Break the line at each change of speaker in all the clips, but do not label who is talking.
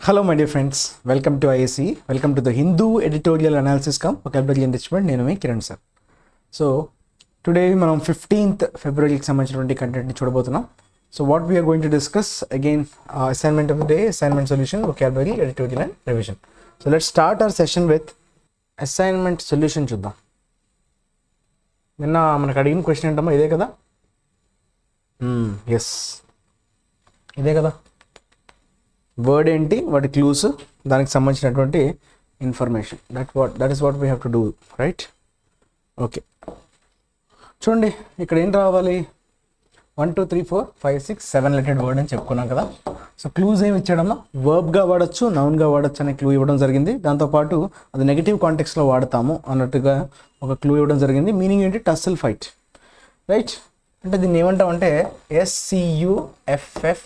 Hello, my dear friends. Welcome to IAC. Welcome to the Hindu Editorial Analysis Cum Vocabulary Enrichment. నేను మీ Kiran sir. So today మనం 15th ఫిబ్రవరికి సంబంధించినటువంటి కంటెంట్ని చూడబోతున్నాం. So what we are going to discuss again assignment of the day, assignment solution, vocabulary, editorial and revision. So let's start our session with assignment solution చూద్దాం. నిన్న మనకు అడిగిన క్వశ్చన్ ఏంటమ్మా, ఇదే కదా? ఎస్, ఇదే కదా. వర్డ్ ఏంటి, వాటి క్లూస్, దానికి సంబంధించినటువంటి information, that is what we have to do, right? Okay, చూడండి ఇక్కడ ఏం రావాలి, 1 2 3 4 5 6 7 లెటెడ్ వర్డ్ అని చెప్పుకున్నాం కదా. సో క్లూస్ ఏమి ఇచ్చాడమ్మా, వర్బ్గా వాడచ్చు, నౌన్గా వాడచ్చు అనే క్లూ ఇవ్వడం జరిగింది. దాంతోపాటు అది నెగిటివ్ కాంటెక్స్లో వాడతాము అన్నట్టుగా ఒక క్లూ ఇవ్వడం జరిగింది. మీనింగ్ ఏంటి, టస్సల్ ఫైట్, రైట్? అంటే దీన్ని ఏమంటామంటే SCUFFLE,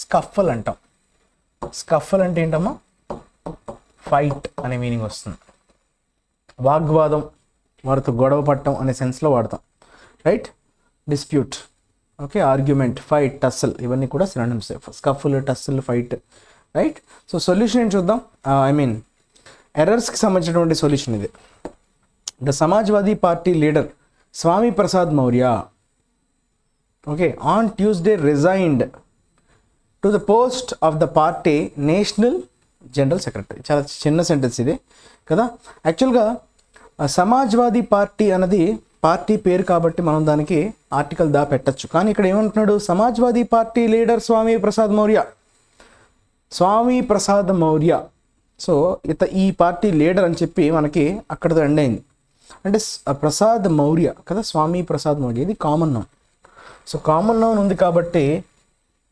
స్కఫల్ అంటాం. స్కఫల్ అంటే ఏంటమ్మా, ఫైట్ అనే మీనింగ్ వస్తుంది. వాగ్వాదం, వారితో గొడవ పట్టడం అనే సెన్స్లో వాడతాం, right? Dispute, okay, argument, fight, tussle, ఇవన్నీ కూడా synonyms. Scuffle, tussle, fight, right? So solution ఏంటి చూద్దాం. ఎర్రర్స్కి సంబంధించినటువంటి సొల్యూషన్ ఇది. The Samajwadi party leader Swami Prasad Maurya, okay, on Tuesday resigned to the post of the party national general secretary. చాలా చిన్న సెంటెన్స్ ఇది కదా. యాక్చువల్గా సమాజ్వాదీ పార్టీ అన్నది పార్టీ పేరు కాబట్టి మనం దానికి ఆర్టికల్ పెట్టచ్చు. కానీ ఇక్కడ ఏమంటున్నాడు, సమాజ్వాదీ పార్టీ లీడర్ స్వామి ప్రసాద్ మౌర్య, స్వామి ప్రసాద్ మౌర్య. సో ఈ పార్టీ లీడర్ అని చెప్పి మనకి అక్కడతో ఎండ్ అయింది. అంటే ప్రసాద్ మౌర్య కదా, స్వామి ప్రసాద్ మౌర్య, ఇది common noun. So common noun ఉంది కాబట్టి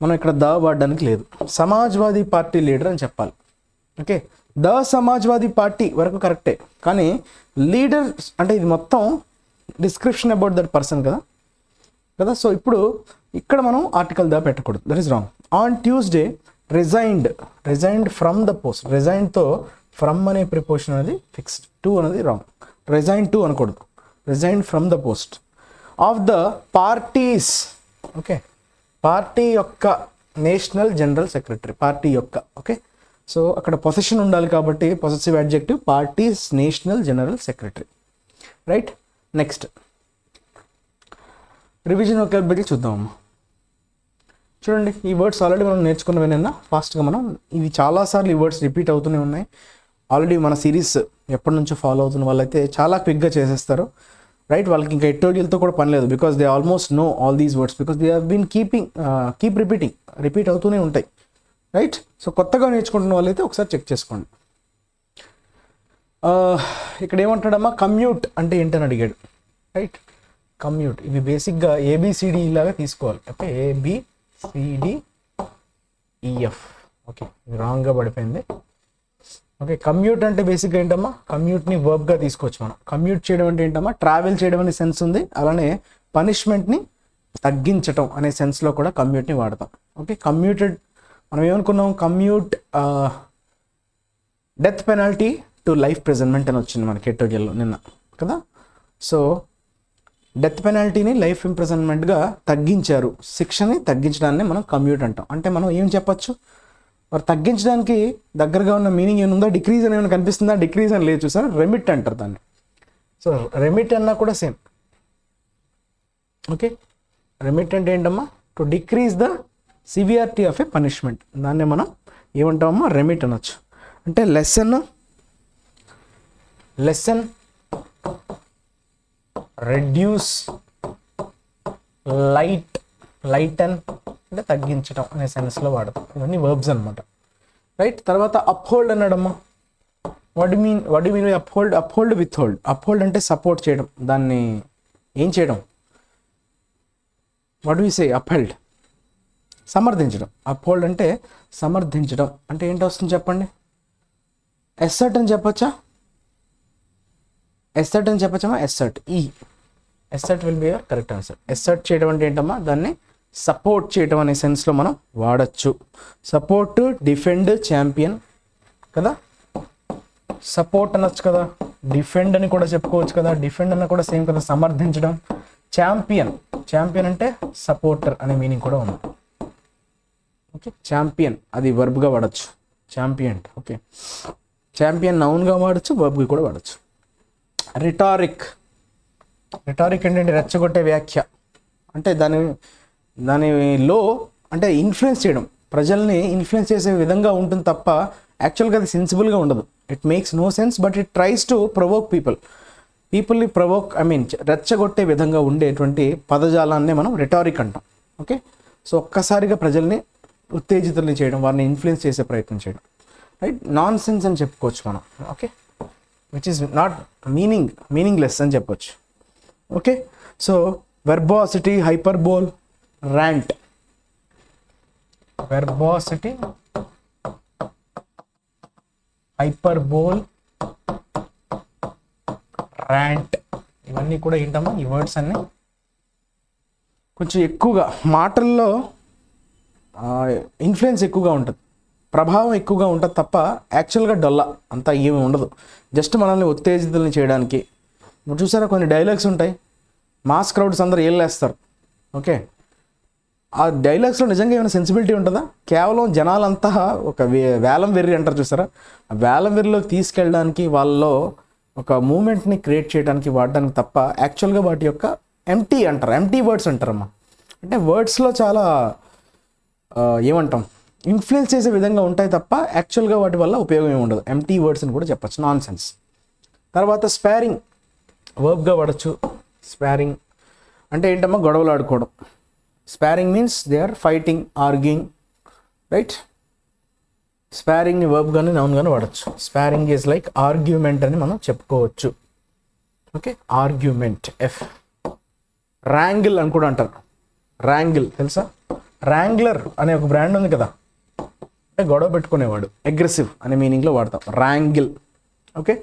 మనం ఇక్కడ వాడడానికి లేదు, సమాజ్వాదీ పార్టీ లీడర్ అని చెప్పాలి. ఓకే, ద సమాజ్వాదీ పార్టీ వరకు కరెక్టే, కానీ లీడర్ అంటే ఇది మొత్తం డిస్క్రిప్షన్ అబౌట్ దట్ పర్సన్ కదా. సో ఇప్పుడు ఇక్కడ మనం ఆర్టికల్ పెట్టకూడదు, that is wrong. On Tuesday resigned from the post. రిజైన్తో ఫ్రమ్ అనే ప్రిపోజిషన్ అనేది ఫిక్స్డ్, టు అనేది రాంగ్. రిజైన్ టు అనకూడదు, resign from the post of the parties, okay, party యొక్క నేషనల్ జనరల్ సెక్రటరీ, పార్టీ యొక్క, ఓకే. సో అక్కడ possession ఉండాలి కాబట్టి possessive adjective, parties national general secretary, right? Next revision vocabulary చూద్దామమ్మా. చూడండి, ఈ వర్డ్స్ ఆల్రెడీ మనం నేర్చుకున్నవేనన్నా ఫాస్ట్గా మనం, ఇవి చాలాసార్లు ఈ వర్డ్స్ రిపీట్ అవుతూనే ఉన్నాయి. ఆల్రెడీ మన సిరీస్ ఎప్పటి నుంచో ఫాలో అవుతున్న వాళ్ళైతే చాలా క్విక్గా చేసేస్తారు, రైట్? వాళ్ళకి ఇంకా ఎడిటోరియల్తో కూడా పని లేదు, because they almost know all these words, because they have been keep repeat అవుతూనే ఉంటాయి, రైట్? సో కొత్తగా నేర్చుకుంటున్న వాళ్ళైతే ఒకసారి చెక్ చేసుకోండి. ఇక్కడ ఏమంటాడమ్మా, కమ్యూట్ అంటే ఏంటని అడిగాడు, రైట్? కమ్యూట్, ఇవి బేసిక్గా ABCD లాగా తీసుకోవాలి, ఓకే, ABCDEF. ఓకే, ఇది రాంగ్గా పడిపోయింది. ఓకే, కమ్యూట్ అంటే బేసిక్గా ఏంటమ్మా, కమ్యూట్ని వర్బ్గా తీసుకోవచ్చు మనం. కమ్యూట్ చేయడం అంటే ఏంటమ్మా, ట్రావెల్ చేయడం అనే సెన్స్ ఉంది. అలానే పనిష్మెంట్ని తగ్గించటం అనే సెన్స్లో కూడా కమ్యూట్ని వాడతాం. ఓకే, కమ్యూటెడ్ మనం ఏమనుకున్నాం, commute death penalty to life prisonment అని వచ్చింది మనకి ఎడిటోరియల్లో నిన్న కదా. సో డెత్ పెనాల్టీని లైఫ్ ఇంప్రిజన్మెంట్గా తగ్గించారు, శిక్షని తగ్గించడాన్ని మనం కమ్యూట్ అంటాం. అంటే మనం ఏం చెప్పచ్చు, మరి తగ్గించడానికి దగ్గరగా ఉన్న మీనింగ్ ఏముందో, డిక్రీజ్ అని ఏమైనా కనిపిస్తుందా? డిక్రీజ్ అని లేదు, చూసారా, రెమిట్ అంటారు దాన్ని. సో రెమిట్ అన్నా కూడా సేమ్. ఓకే, రెమిట్ అంటే ఏంటమ్మా, to decrease the severity of A punishment, దాన్ని మనం ఏమంటామమ్మా, రెమిట్ అనొచ్చు. అంటే లెసన్ రెడ్యూస్, లైటన్ అంటే తగ్గించడం అనే సెన్స్లో వాడతాం. ఇవన్నీ వర్బ్స్ అనమాట, రైట్? తర్వాత అప్హోల్డ్ అన్నాడమ్మా. What you mean uphold withhold. Uphold అంటే సపోర్ట్ చేయడం, దాన్ని ఏం చేయడం, వాట్ వి సే, అప్హెల్డ్, సమర్థించడం. అప్హోల్డ్ అంటే సమర్థించడం. అంటే ఏంటి వస్తుంది చెప్పండి, ఎస్సర్ట్ అని చెప్పచ్చా, ఎస్సర్ట్ అని చెప్పచ్చమ్మా, assert will be your correct answer. Assert చేయడం అంటే ఏంటమ్మా, దాన్ని సపోర్ట్ చేయడం అనే సెన్స్లో మనం వాడచ్చు. సపోర్ట్, డిఫెండ్, ఛాంపియన్ కదా. సపోర్ట్ అనొచ్చు కదా, డిఫెండ్ అని కూడా చెప్పుకోవచ్చు కదా, డిఫెండ్ అన్న కూడా సేమ్ కదా, సమర్థించడం. ఛాంపియన్ అంటే సపోర్టర్ అనే మీనింగ్ కూడా ఉంది. ఓకే, ఛాంపియన్ అది వర్బ్గా వాడచ్చు. ఛాంపియన్. ఓకే, ఛాంపియన్ నౌన్గా వాడచ్చు, వర్బ్గా కూడా వాడచ్చు. రిటారిక్. రిటారిక్ ఏంటంటే రెచ్చగొట్టే వ్యాఖ్య. అంటే దానిలో అంటే ఇన్ఫ్లుయెన్స్ చేయడం, ప్రజల్ని ఇన్ఫ్లుయెన్స్ చేసే విధంగా ఉంటుంది తప్ప యాక్చువల్గా అది సెన్సిబుల్గా ఉండదు. It makes no sense, but it tries to provoke పీపుల్ని ప్రొవోక్, రెచ్చగొట్టే విధంగా ఉండేటువంటి పదజాలాన్నే మనం రిటారిక్ అంటాం. ఓకే, సో ఒక్కసారిగా ప్రజల్ని ఉత్తేజితుల్ని చేయడం, వారిని ఇన్ఫ్లుయెన్స్ చేసే ప్రయత్నం చేయడం, రైట్. నాన్ సెన్స్ అని చెప్పుకోవచ్చు మనం. Okay, which is not meaningless అని చెప్పొచ్చు. Okay, so verbosity, hyperbole, rant. Verbosity, hyperbole, rant, ఇవన్నీ కూడా ఏంటమ్మా ఈ వర్డ్స్ అన్నీ కొంచెం ఎక్కువగా మాటల్లో ఇన్ఫ్లుయెన్స్ ఎక్కువగా ఉంటుంది, ప్రభావం ఎక్కువగా ఉంటుంది తప్ప యాక్చువల్గా డొల్ల అంతా ఏమి ఉండదు. జస్ట్ మనల్ని ఉత్తేజితుల్ని చేయడానికి. ఇప్పుడు చూసారా కొన్ని డైలాగ్స్ ఉంటాయి, మాస్ క్రౌడ్స్ అందరూ ఏళ్ళేస్తారు. ఓకే, ఆ డైలాగ్స్లో నిజంగా ఏమైనా సెన్సిబిలిటీ ఉంటుందా? కేవలం జనాలంతా ఒక వేలం వెర్రి అంటారు చూసారా, ఆ వేలం వెర్రిలోకి తీసుకెళ్ళడానికి, వాళ్ళలో ఒక మూమెంట్ని క్రియేట్ చేయడానికి వాడడానికి తప్ప యాక్చువల్గా వాటి యొక్క ఎంటీ వర్డ్స్ అంటారమ్మా. అంటే వర్డ్స్లో చాలా ఏమంటాం ఇన్ఫ్లుయెన్స్ చేసే విధంగా ఉంటాయి తప్ప యాక్చువల్గా వాటి వల్ల ఉపయోగం ఏమి ఉండదు. ఎంటీ వర్డ్స్ అని కూడా చెప్పచ్చు, నాన్ సెన్స్. తర్వాత స్పారింగ్, వర్బ్గా వాడచ్చు. స్పారింగ్ అంటే ఏంటమ్మా గొడవలు ఆడుకోవడం. Sparring means they are fighting, arguing, right. స్పారింగ్ని వర్బ్గానే నౌన్గానే వాడచ్చు. స్పారింగ్ ఈజ్ లైక్ ఆర్గ్యుమెంట్ అని మనం చెప్పుకోవచ్చు. Okay, argument. ర్యాంగిల్ అని కూడా అంటారు. ర్యాంగిల్ తెలుసా? ర్యాంగ్లర్ అనే ఒక బ్రాండ్ ఉంది కదా, అంటే గొడవ పెట్టుకునేవాడు, అగ్రెసివ్ అనే మీనింగ్లో వాడతాం wrangle. Okay,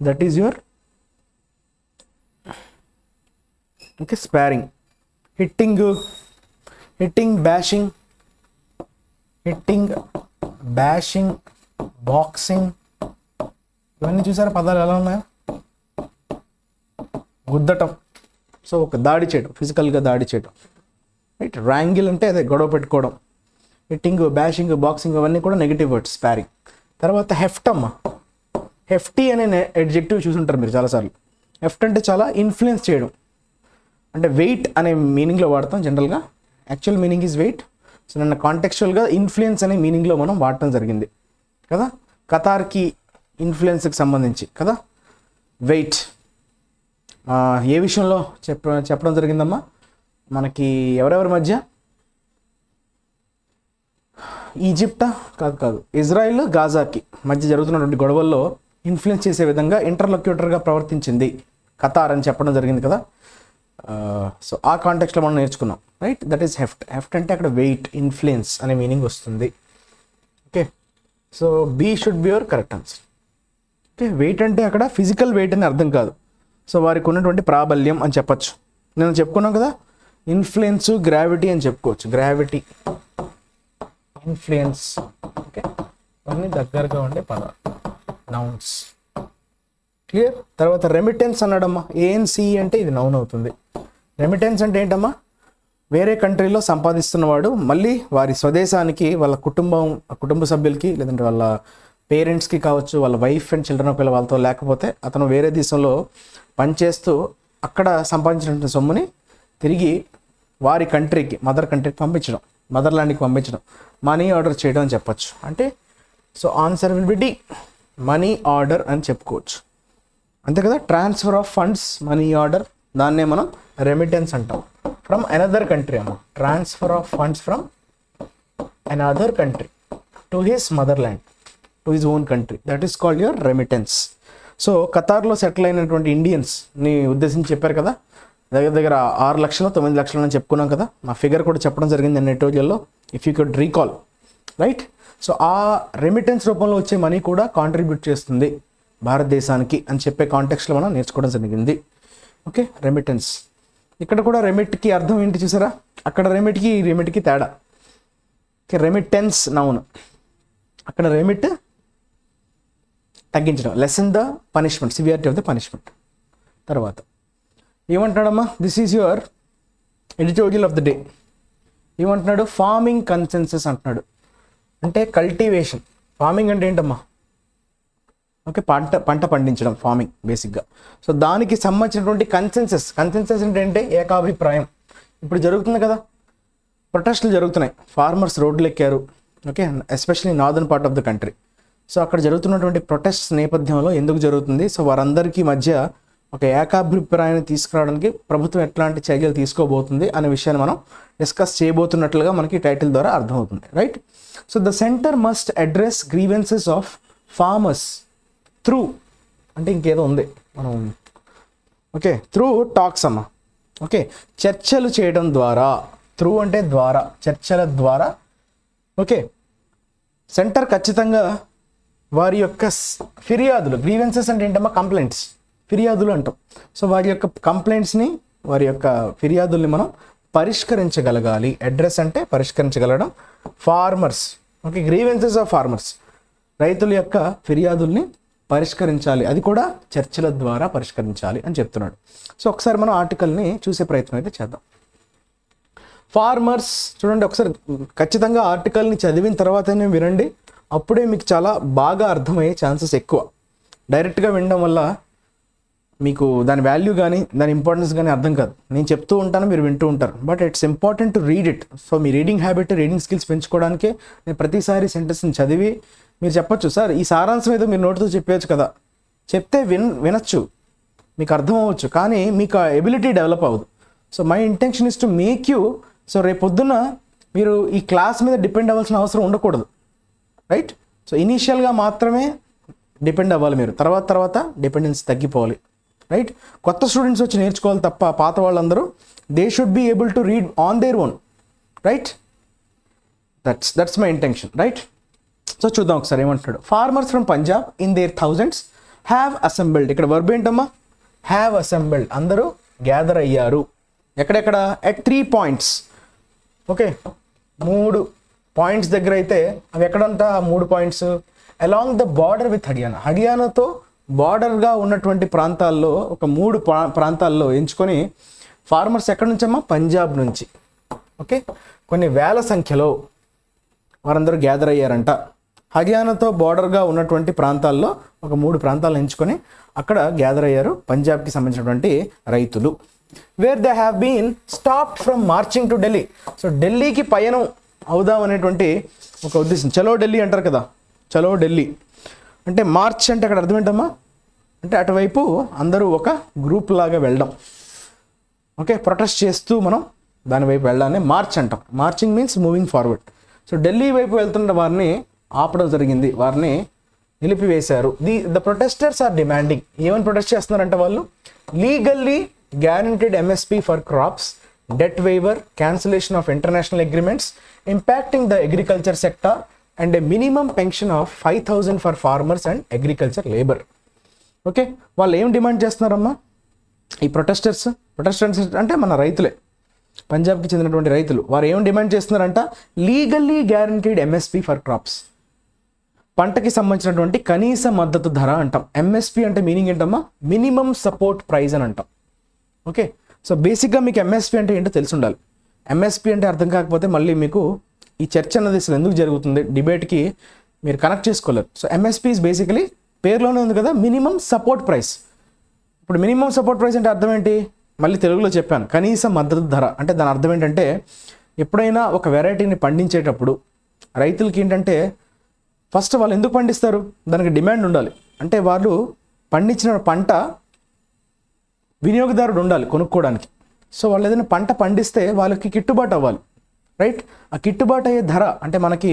that is your okay sparring. Hitting, bashing, boxing, ఇవన్నీ చూసారా పదాలు ఎలా ఉన్నాయో? గుద్దటం, సో ఒక దాడి చేయడం, ఫిజికల్గా దాడి చేయడం, రైట్. ర్యాంగిల్ అంటే అదే గొడవ పెట్టుకోవడం. హిట్టింగ్, బ్యాషింగ్, బాక్సింగ్ అవన్నీ కూడా నెగిటివ్ వర్డ్స్, స్పారింగ్. తర్వాత హెఫ్ట్ అమ్మ. హెఫ్టీ అనే అడ్జెక్టివ్ చూసుంటారు మీరు చాలాసార్లు. హెఫ్ట్ అంటే చాలా ఇన్ఫ్లుయెన్స్ చేయడం, అంటే వెయిట్ అనే మీనింగ్లో వాడతాం జనరల్గా. Actual meaning is weight. సో నన్ను కాంటెక్చువల్గా ఇన్ఫ్లుయెన్స్ అనే మీనింగ్లో మనం వాడటం జరిగింది కదా, ఖతార్కి ఇన్ఫ్లుయెన్స్కి సంబంధించి కదా. వెయిట్ ఏ విషయంలో చెప్పడం జరిగిందమ్మా మనకి? ఎవరెవరి మధ్య? ఈజిప్టా? కాదు, ఇజ్రాయిల్ గాజాకి మధ్య జరుగుతున్నటువంటి గొడవల్లో ఇన్ఫ్లుయెన్స్ చేసే విధంగా ఇంటర్లొక్యూటర్గా ప్రవర్తించింది ఖతార్ అని చెప్పడం జరిగింది కదా. సో ఆ కాంటెక్స్లో మనం నేర్చుకున్నాం, right. That is heft. Heft అంటే అక్కడ వెయిట్, ఇన్ఫ్లుయెన్స్ అనే మీనింగ్ వస్తుంది. Okay, so B should be your correct answer. Okay, weight అంటే అక్కడ ఫిజికల్ వెయిట్ అని అర్థం కాదు. సో వారికి ఉన్నటువంటి ప్రాబల్యం అని చెప్పచ్చు. నేను చెప్పుకున్నాం కదా, ఇన్ఫ్లుయెన్స్, గ్రావిటీ అని చెప్పుకోవచ్చు. గ్రావిటీ, ఇన్ఫ్లుయెన్స్, ఓకే, అన్నీ దగ్గరగా ఉండే పదాలు, నౌన్స్. క్లియర్? తర్వాత రెమిటెన్స్ అన్నాడమ్మా. ఏఎన్సి అంటే ఇది నౌన్ అవుతుంది. రెమిటెన్స్ అంటే ఏంటమ్మా? వేరే కంట్రీలో సంపాదిస్తున్నవాడు మళ్ళీ వారి స్వదేశానికి వాళ్ళ కుటుంబ సభ్యులకి, లేదంటే వాళ్ళ పేరెంట్స్కి కావచ్చు, వాళ్ళ వైఫ్ అండ్ చిల్డ్రన్ ఒకవేళ వాళ్ళతో లేకపోతే, అతను వేరే దేశంలో పనిచేస్తూ అక్కడ సంపాదించిన సొమ్ముని తిరిగి వారి కంట్రీకి, మదర్ కంట్రీకి పంపించడం, మదర్ ల్యాండ్కి పంపించడం, మనీ ఆర్డర్ చేయడం అని చెప్పచ్చు. అంటే so answer will be D, money order అని చెప్పుకోవచ్చు. అంతే కదా. Transfer of funds, money order, దాన్నే మనం రెమిటెన్స్ అంటాం. ఫ్రమ్ అనదర్ కంట్రీ అమ్మ. Transfer of funds from another country to his mother land, to his own country, that is called your remittance. So ఖతార్లో settle అయినటువంటి ఇండియన్స్ని ఉద్దేశించి చెప్పారు కదా, దగ్గర 6 లక్షలు 9 లక్షలు అని చెప్పుకున్నాం కదా. మా ఫిగర్ కూడా చెప్పడం జరిగింది నెట్ రోజుల్లో, if you could recall, right. So ఆ రెమిటెన్స్ రూపంలో వచ్చే మనీ కూడా కాంట్రిబ్యూట్ చేస్తుంది భారతదేశానికి అని చెప్పే కాంటెక్స్లో మనం నేర్చుకోవడం జరిగింది. Okay, remittance. ఇక్కడ కూడా రెమిట్కి అర్థం ఏంటి చూసారా? అక్కడ రెమిట్కి తేడా. ఓకే, రెమిటెన్స్ నౌన్, అక్కడ రెమిట్ తగ్గించడం, lessen the punishment, severity of the punishment. తర్వాత ఏమంటున్నాడమ్మా? This is your editorial of the day. ఏమంటున్నాడు? ఫార్మింగ్ కన్సెన్సస్ అంటున్నాడు. అంటే కల్టివేషన్ ఫార్మింగ్ అంటే ఏంటమ్మా? ఓకే, పంట పండించడం ఫార్మింగ్ బేసిక్గా. సో దానికి సంబంధించినటువంటి కన్సెన్సస్ అంటే ఏకాభిప్రాయం. ఇప్పుడు జరుగుతుంది కదా, ప్రొటెస్టులు జరుగుతున్నాయి, ఫార్మర్స్ రోడ్లు ఎక్కారు. Okay, especially northern part of the country. So అక్కడ జరుగుతున్నటువంటి ప్రొటెస్ట్ నేపథ్యంలో ఎందుకు జరుగుతుంది, సో వారందరికీ మధ్య ఒక ఏకాభిప్రాయాన్ని తీసుకురావడానికి ప్రభుత్వం ఎట్లాంటి చర్యలు తీసుకోబోతుంది అనే విషయాన్ని మనం డిస్కస్ చేయబోతున్నట్లుగా మనకి టైటిల్ ద్వారా అర్థమవుతుంది, right? So the centre must address grievances of farmers through, అంటే ఇంకేదో ఉంది మనం, ఓకే, త్రూ టాక్స్ అమ్మ. ఓకే, చర్చలు చేయడం ద్వారా, త్రూ అంటే ద్వారా, చర్చల ద్వారా. ఓకే, సెంటర్ ఖచ్చితంగా వారి యొక్క ఫిర్యాదులు, గ్రీవెన్సెస్ అంటే ఏంటమ్మా? కంప్లైంట్స్, ఫిర్యాదులు అంటాం. సో వారి యొక్క కంప్లైంట్స్ని, వారి యొక్క ఫిర్యాదుల్ని మనం పరిష్కరించగలగాలి. అడ్రస్ అంటే పరిష్కరించగలగడం. Farmers, okay, grievances of farmers, రైతుల యొక్క ఫిర్యాదుల్ని పరిష్కరించాలి, అది కూడా చర్చల ద్వారా పరిష్కరించాలి అని చెప్తున్నాడు. సో ఒకసారి మనం ఆర్టికల్ని చూసే ప్రయత్నం అయితే చేద్దాం. ఫార్మర్స్ చూడండి ఒకసారి, ఖచ్చితంగా ఆర్టికల్ని చదివిన తర్వాతనే వినండి, అప్పుడే మీకు చాలా బాగా అర్థమయ్యే ఛాన్సెస్ ఎక్కువ. డైరెక్ట్గా వినడం వల్ల మీకు దాని వాల్యూ కానీ దాని ఇంపార్టెన్స్ కానీ అర్థం కాదు. నేను చెప్తూ ఉంటాను, మీరు వింటూ ఉంటారు, but it's important to read it. So మీ రీడింగ్ హ్యాబిట్, రీడింగ్ స్కిల్స్ పెంచుకోవడానికే నేను ప్రతిసారి సెంటెన్స్ని చదివి మీరు చెప్పొచ్చు, సార్ ఈ సారాంశం ఏదో మీరు నోటితో చెప్పవచ్చు కదా, చెప్తే వినొచ్చు, మీకు అర్థం అవ్వచ్చు, కానీ మీకు ఆ ఎబిలిటీ డెవలప్ అవ్వదు. So my intention is to make you, so రేపు పొద్దున్న మీరు ఈ క్లాస్ మీద డిపెండ్ అవ్వాల్సిన అవసరం ఉండకూడదు, రైట్? సో ఇనీషియల్గా మాత్రమే డిపెండ్ అవ్వాలి మీరు, తర్వాత డిపెండెన్స్ తగ్గిపోవాలి, రైట్? కొత్త స్టూడెంట్స్ వచ్చి నేర్చుకోవాలి తప్ప పాత వాళ్ళందరూ they should be able to read on their own, right? That's my intention, right? సో చూద్దాం ఒకసారి ఏమంటున్నాడు. Farmers from Punjab in their thousands have assembled. ఇక్కడ వర్బ్ ఏంటమ్మా? హ్యావ్ అసెంబుల్డ్, అందరూ గ్యాదర్ అయ్యారు. ఎక్కడెక్కడ? At 3 points. ఓకే, 3 points దగ్గర అయితే అవి ఎక్కడంతా 3 points? Along the border with Haryana, హర్యానాతో బార్డర్గా ఉన్నటువంటి ప్రాంతాల్లో ఒక 3 ప్రాంతాల్లో ఎంచుకొని ఫార్మర్స్ ఎక్కడి నుంచమ్మా? పంజాబ్ నుంచి. ఓకే, కొన్ని వేల సంఖ్యలో వారందరూ గ్యాదర్ అయ్యారంట. హర్యానాతో బార్డర్గా ఉన్నటువంటి ప్రాంతాల్లో ఒక 3 ప్రాంతాలను ఎంచుకొని అక్కడ గ్యాదర్ అయ్యారు పంజాబ్కి సంబంధించినటువంటి రైతులు. Where they have been stopped from marching to Delhi. So ఢిల్లీకి పయనం అవుదాం అనేటువంటి ఒక ఉద్దేశం. చలో ఢిల్లీ అంటారు కదా, చలో ఢిల్లీ అంటే మార్చ్ అంటే అక్కడ అర్థం ఏంటమ్మా? అంటే అటువైపు అందరూ ఒక గ్రూప్ లాగా వెళ్ళడం. ఓకే, ప్రొటెస్ట్ చేస్తూ మనం దాని వైపు వెళ్ళడాన్ని మార్చ్ అంటాం. Marching means moving forward. So Delhi వైపు వెళ్తున్న వారిని ఆపడం జరిగింది, వారిని నిలిపివేశారు. ద ప్రొటెస్టర్స్ ఆర్ డిమాండింగ్, ఏమని ప్రొటెస్ట్ చేస్తున్నారంటే వాళ్ళు, legally guaranteed MSP for crops, debt waiver, cancellation of international agreements impacting the agriculture sector and A minimum pension of 5,000 for farmers and agriculture labour. Okay, వాళ్ళు ఏం demand చేస్తున్నారమ్మా ఈ protesters అంటే మన రైతులే, పంజాబ్కి చెందినటువంటి రైతులు. వారు ఏం డిమాండ్ చేస్తున్నారంట? Legally guaranteed MSP for crops, పంటకి సంబంధించినటువంటి కనీస మద్దతు ధర అంటాం. ఎంఎస్పీ అంటే మీనింగ్ ఏంటమ్మా? మినిమం సపోర్ట్ ప్రైస్ అని అంటాం. ఓకే, సో బేసిక్గా మీకు ఎంఎస్పీ అంటే ఏంటో తెలిసి ఉండాలి. ఎంఎస్పీ అంటే అర్థం కాకపోతే మళ్ళీ మీకు ఈ చర్చ అన్నది అసలు ఎందుకు జరుగుతుంది, డిబేట్కి మీరు కనెక్ట్ చేసుకోలేరు. సో ఎంఎస్పీ ఇస్ బేసికలీ పేరులోనే ఉంది కదా, మినిమం సపోర్ట్ ప్రైస్. ఇప్పుడు మినిమం సపోర్ట్ ప్రైస్ అంటే అర్థం ఏంటి? మళ్ళీ తెలుగులో చెప్పాను, కనీస మద్దతు ధర అంటే దాని అర్థం ఏంటంటే, ఎప్పుడైనా ఒక వెరైటీని పండించేటప్పుడు రైతులకి ఏంటంటే ఫస్ట్ వాళ్ళు ఎందుకు పండిస్తారు? దానికి డిమాండ్ ఉండాలి. అంటే వాళ్ళు పండించిన పంట వినియోగదారుడు ఉండాలి కొనుక్కోవడానికి. సో వాళ్ళు ఏదైనా పంట పండిస్తే వాళ్ళకి గిట్టుబాటు అవ్వాలి, రైట్? ఆ గిట్టుబాటు అయ్యే ధర అంటే మనకి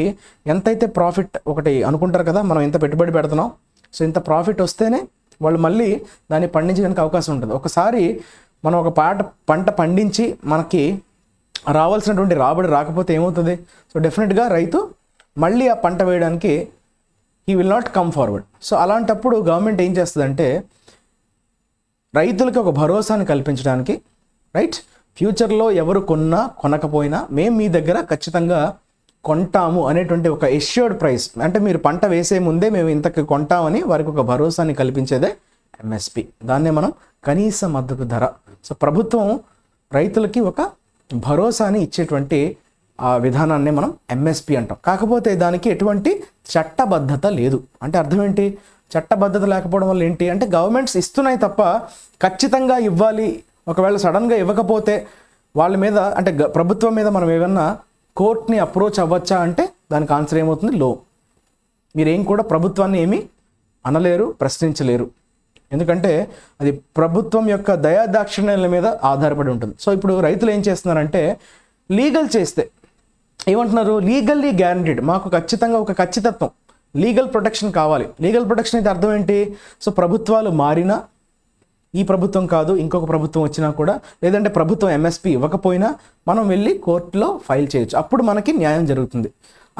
ఎంతైతే ప్రాఫిట్ ఒకటి అనుకుంటారు కదా, మనం ఎంత పెట్టుబడి పెడుతున్నాం, సో ఇంత ప్రాఫిట్ వస్తేనే వాళ్ళు మళ్ళీ దాన్ని పండించడానికి అవకాశం ఉంటుంది. ఒకసారి మనం ఒక పంట పండించి మనకి రావాల్సినటువంటి రాబడి రాకపోతే ఏమవుతుంది? సో డెఫినెట్గా రైతు మళ్ళీ ఆ పంట వేయడానికి he will not come forward. So అలాంటప్పుడు గవర్నమెంట్ ఏం చేస్తుందంటే రైతులకి ఒక భరోసాని కల్పించడానికి, రైట్, ఫ్యూచర్లో ఎవరు కొనకపోయినా మేము మీ దగ్గర ఖచ్చితంగా కొంటాము అనేటువంటి ఒక ఎష్యూర్డ్ ప్రైస్, అంటే మీరు పంట వేసే ముందే మేము ఇంతకు కొంటామని వారికి ఒక భరోసాని కల్పించేదే ఎంఎస్పి. దాన్నే మనం కనీస మద్దతు ధర. సో ప్రభుత్వం రైతులకి ఒక భరోసాని ఇచ్చేటువంటి ఆ విధానాన్ని మనం ఎంఎస్పి అంటాం. కాకపోతే దానికి ఎటువంటి చట్టబద్ధత లేదు. అంటే అర్థం ఏంటి? చట్టబద్ధత లేకపోవడం వల్ల ఏంటి అంటే గవర్నమెంట్స్ ఇస్తున్నాయి తప్ప ఖచ్చితంగా ఇవ్వాలి, ఒకవేళ సడన్గా ఇవ్వకపోతే వాళ్ళ మీద అంటే ప్రభుత్వం మీద మనం ఏమన్నా కోర్ట్ని అప్రోచ్ అవ్వచ్చా అంటే దానికి ఆన్సర్ ఏమవుతుంది? లో. మీరేం కూడా ప్రభుత్వాన్ని ఏమీ అనలేరు, ప్రశ్నించలేరు. ఎందుకంటే అది ప్రభుత్వం యొక్క దయాదాక్షిణ్యాల మీద ఆధారపడి ఉంటుంది. సో ఇప్పుడు రైతులు ఏం చేస్తున్నారంటే లీగల్ చేస్తే ఏమంటున్నారు? లీగల్లీ గ్యారంటీడ్, మాకు ఖచ్చితంగా ఒక ఖచ్చితత్వం, లీగల్ ప్రొటెక్షన్ కావాలి. లీగల్ ప్రొటెక్షన్ అయితే అర్థం ఏంటి? సో ప్రభుత్వాలు మారినా, ఈ ప్రభుత్వం కాదు ఇంకొక ప్రభుత్వం వచ్చినా కూడా, లేదంటే ప్రభుత్వం ఎంఎస్పి ఇవ్వకపోయినా మనం వెళ్ళి కోర్టులో ఫైల్ చేయొచ్చు. అప్పుడు మనకి న్యాయం జరుగుతుంది.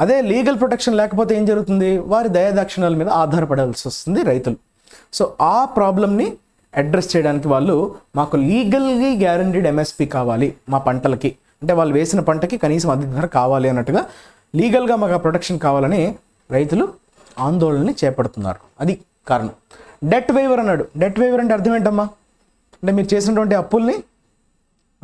అదే లీగల్ ప్రొటెక్షన్ లేకపోతే ఏం జరుగుతుంది? వారి దయాదాక్షిణ్యాల మీద ఆధారపడాల్సి వస్తుంది రైతులు. సో ఆ ప్రాబ్లమ్ని అడ్రస్ చేయడానికి వాళ్ళు మాకు లీగల్గా గ్యారంటీడ్ ఎంఎస్పి కావాలి మా పంటలకి, అంటే వాళ్ళు వేసిన పంటకి కనీసం మద్దతు ధర కావాలి అన్నట్టుగా లీగల్గా మాకు ఆ ప్రొటెక్షన్ కావాలని రైతులు ఆందోళనని చేపడుతున్నారు. అది కారణం. డెట్ వేవర్ అన్నాడు. డెట్ వేవర్ అంటే అర్థం ఏంటమ్మా? అంటే మీరు చేసినటువంటి అప్పుల్ని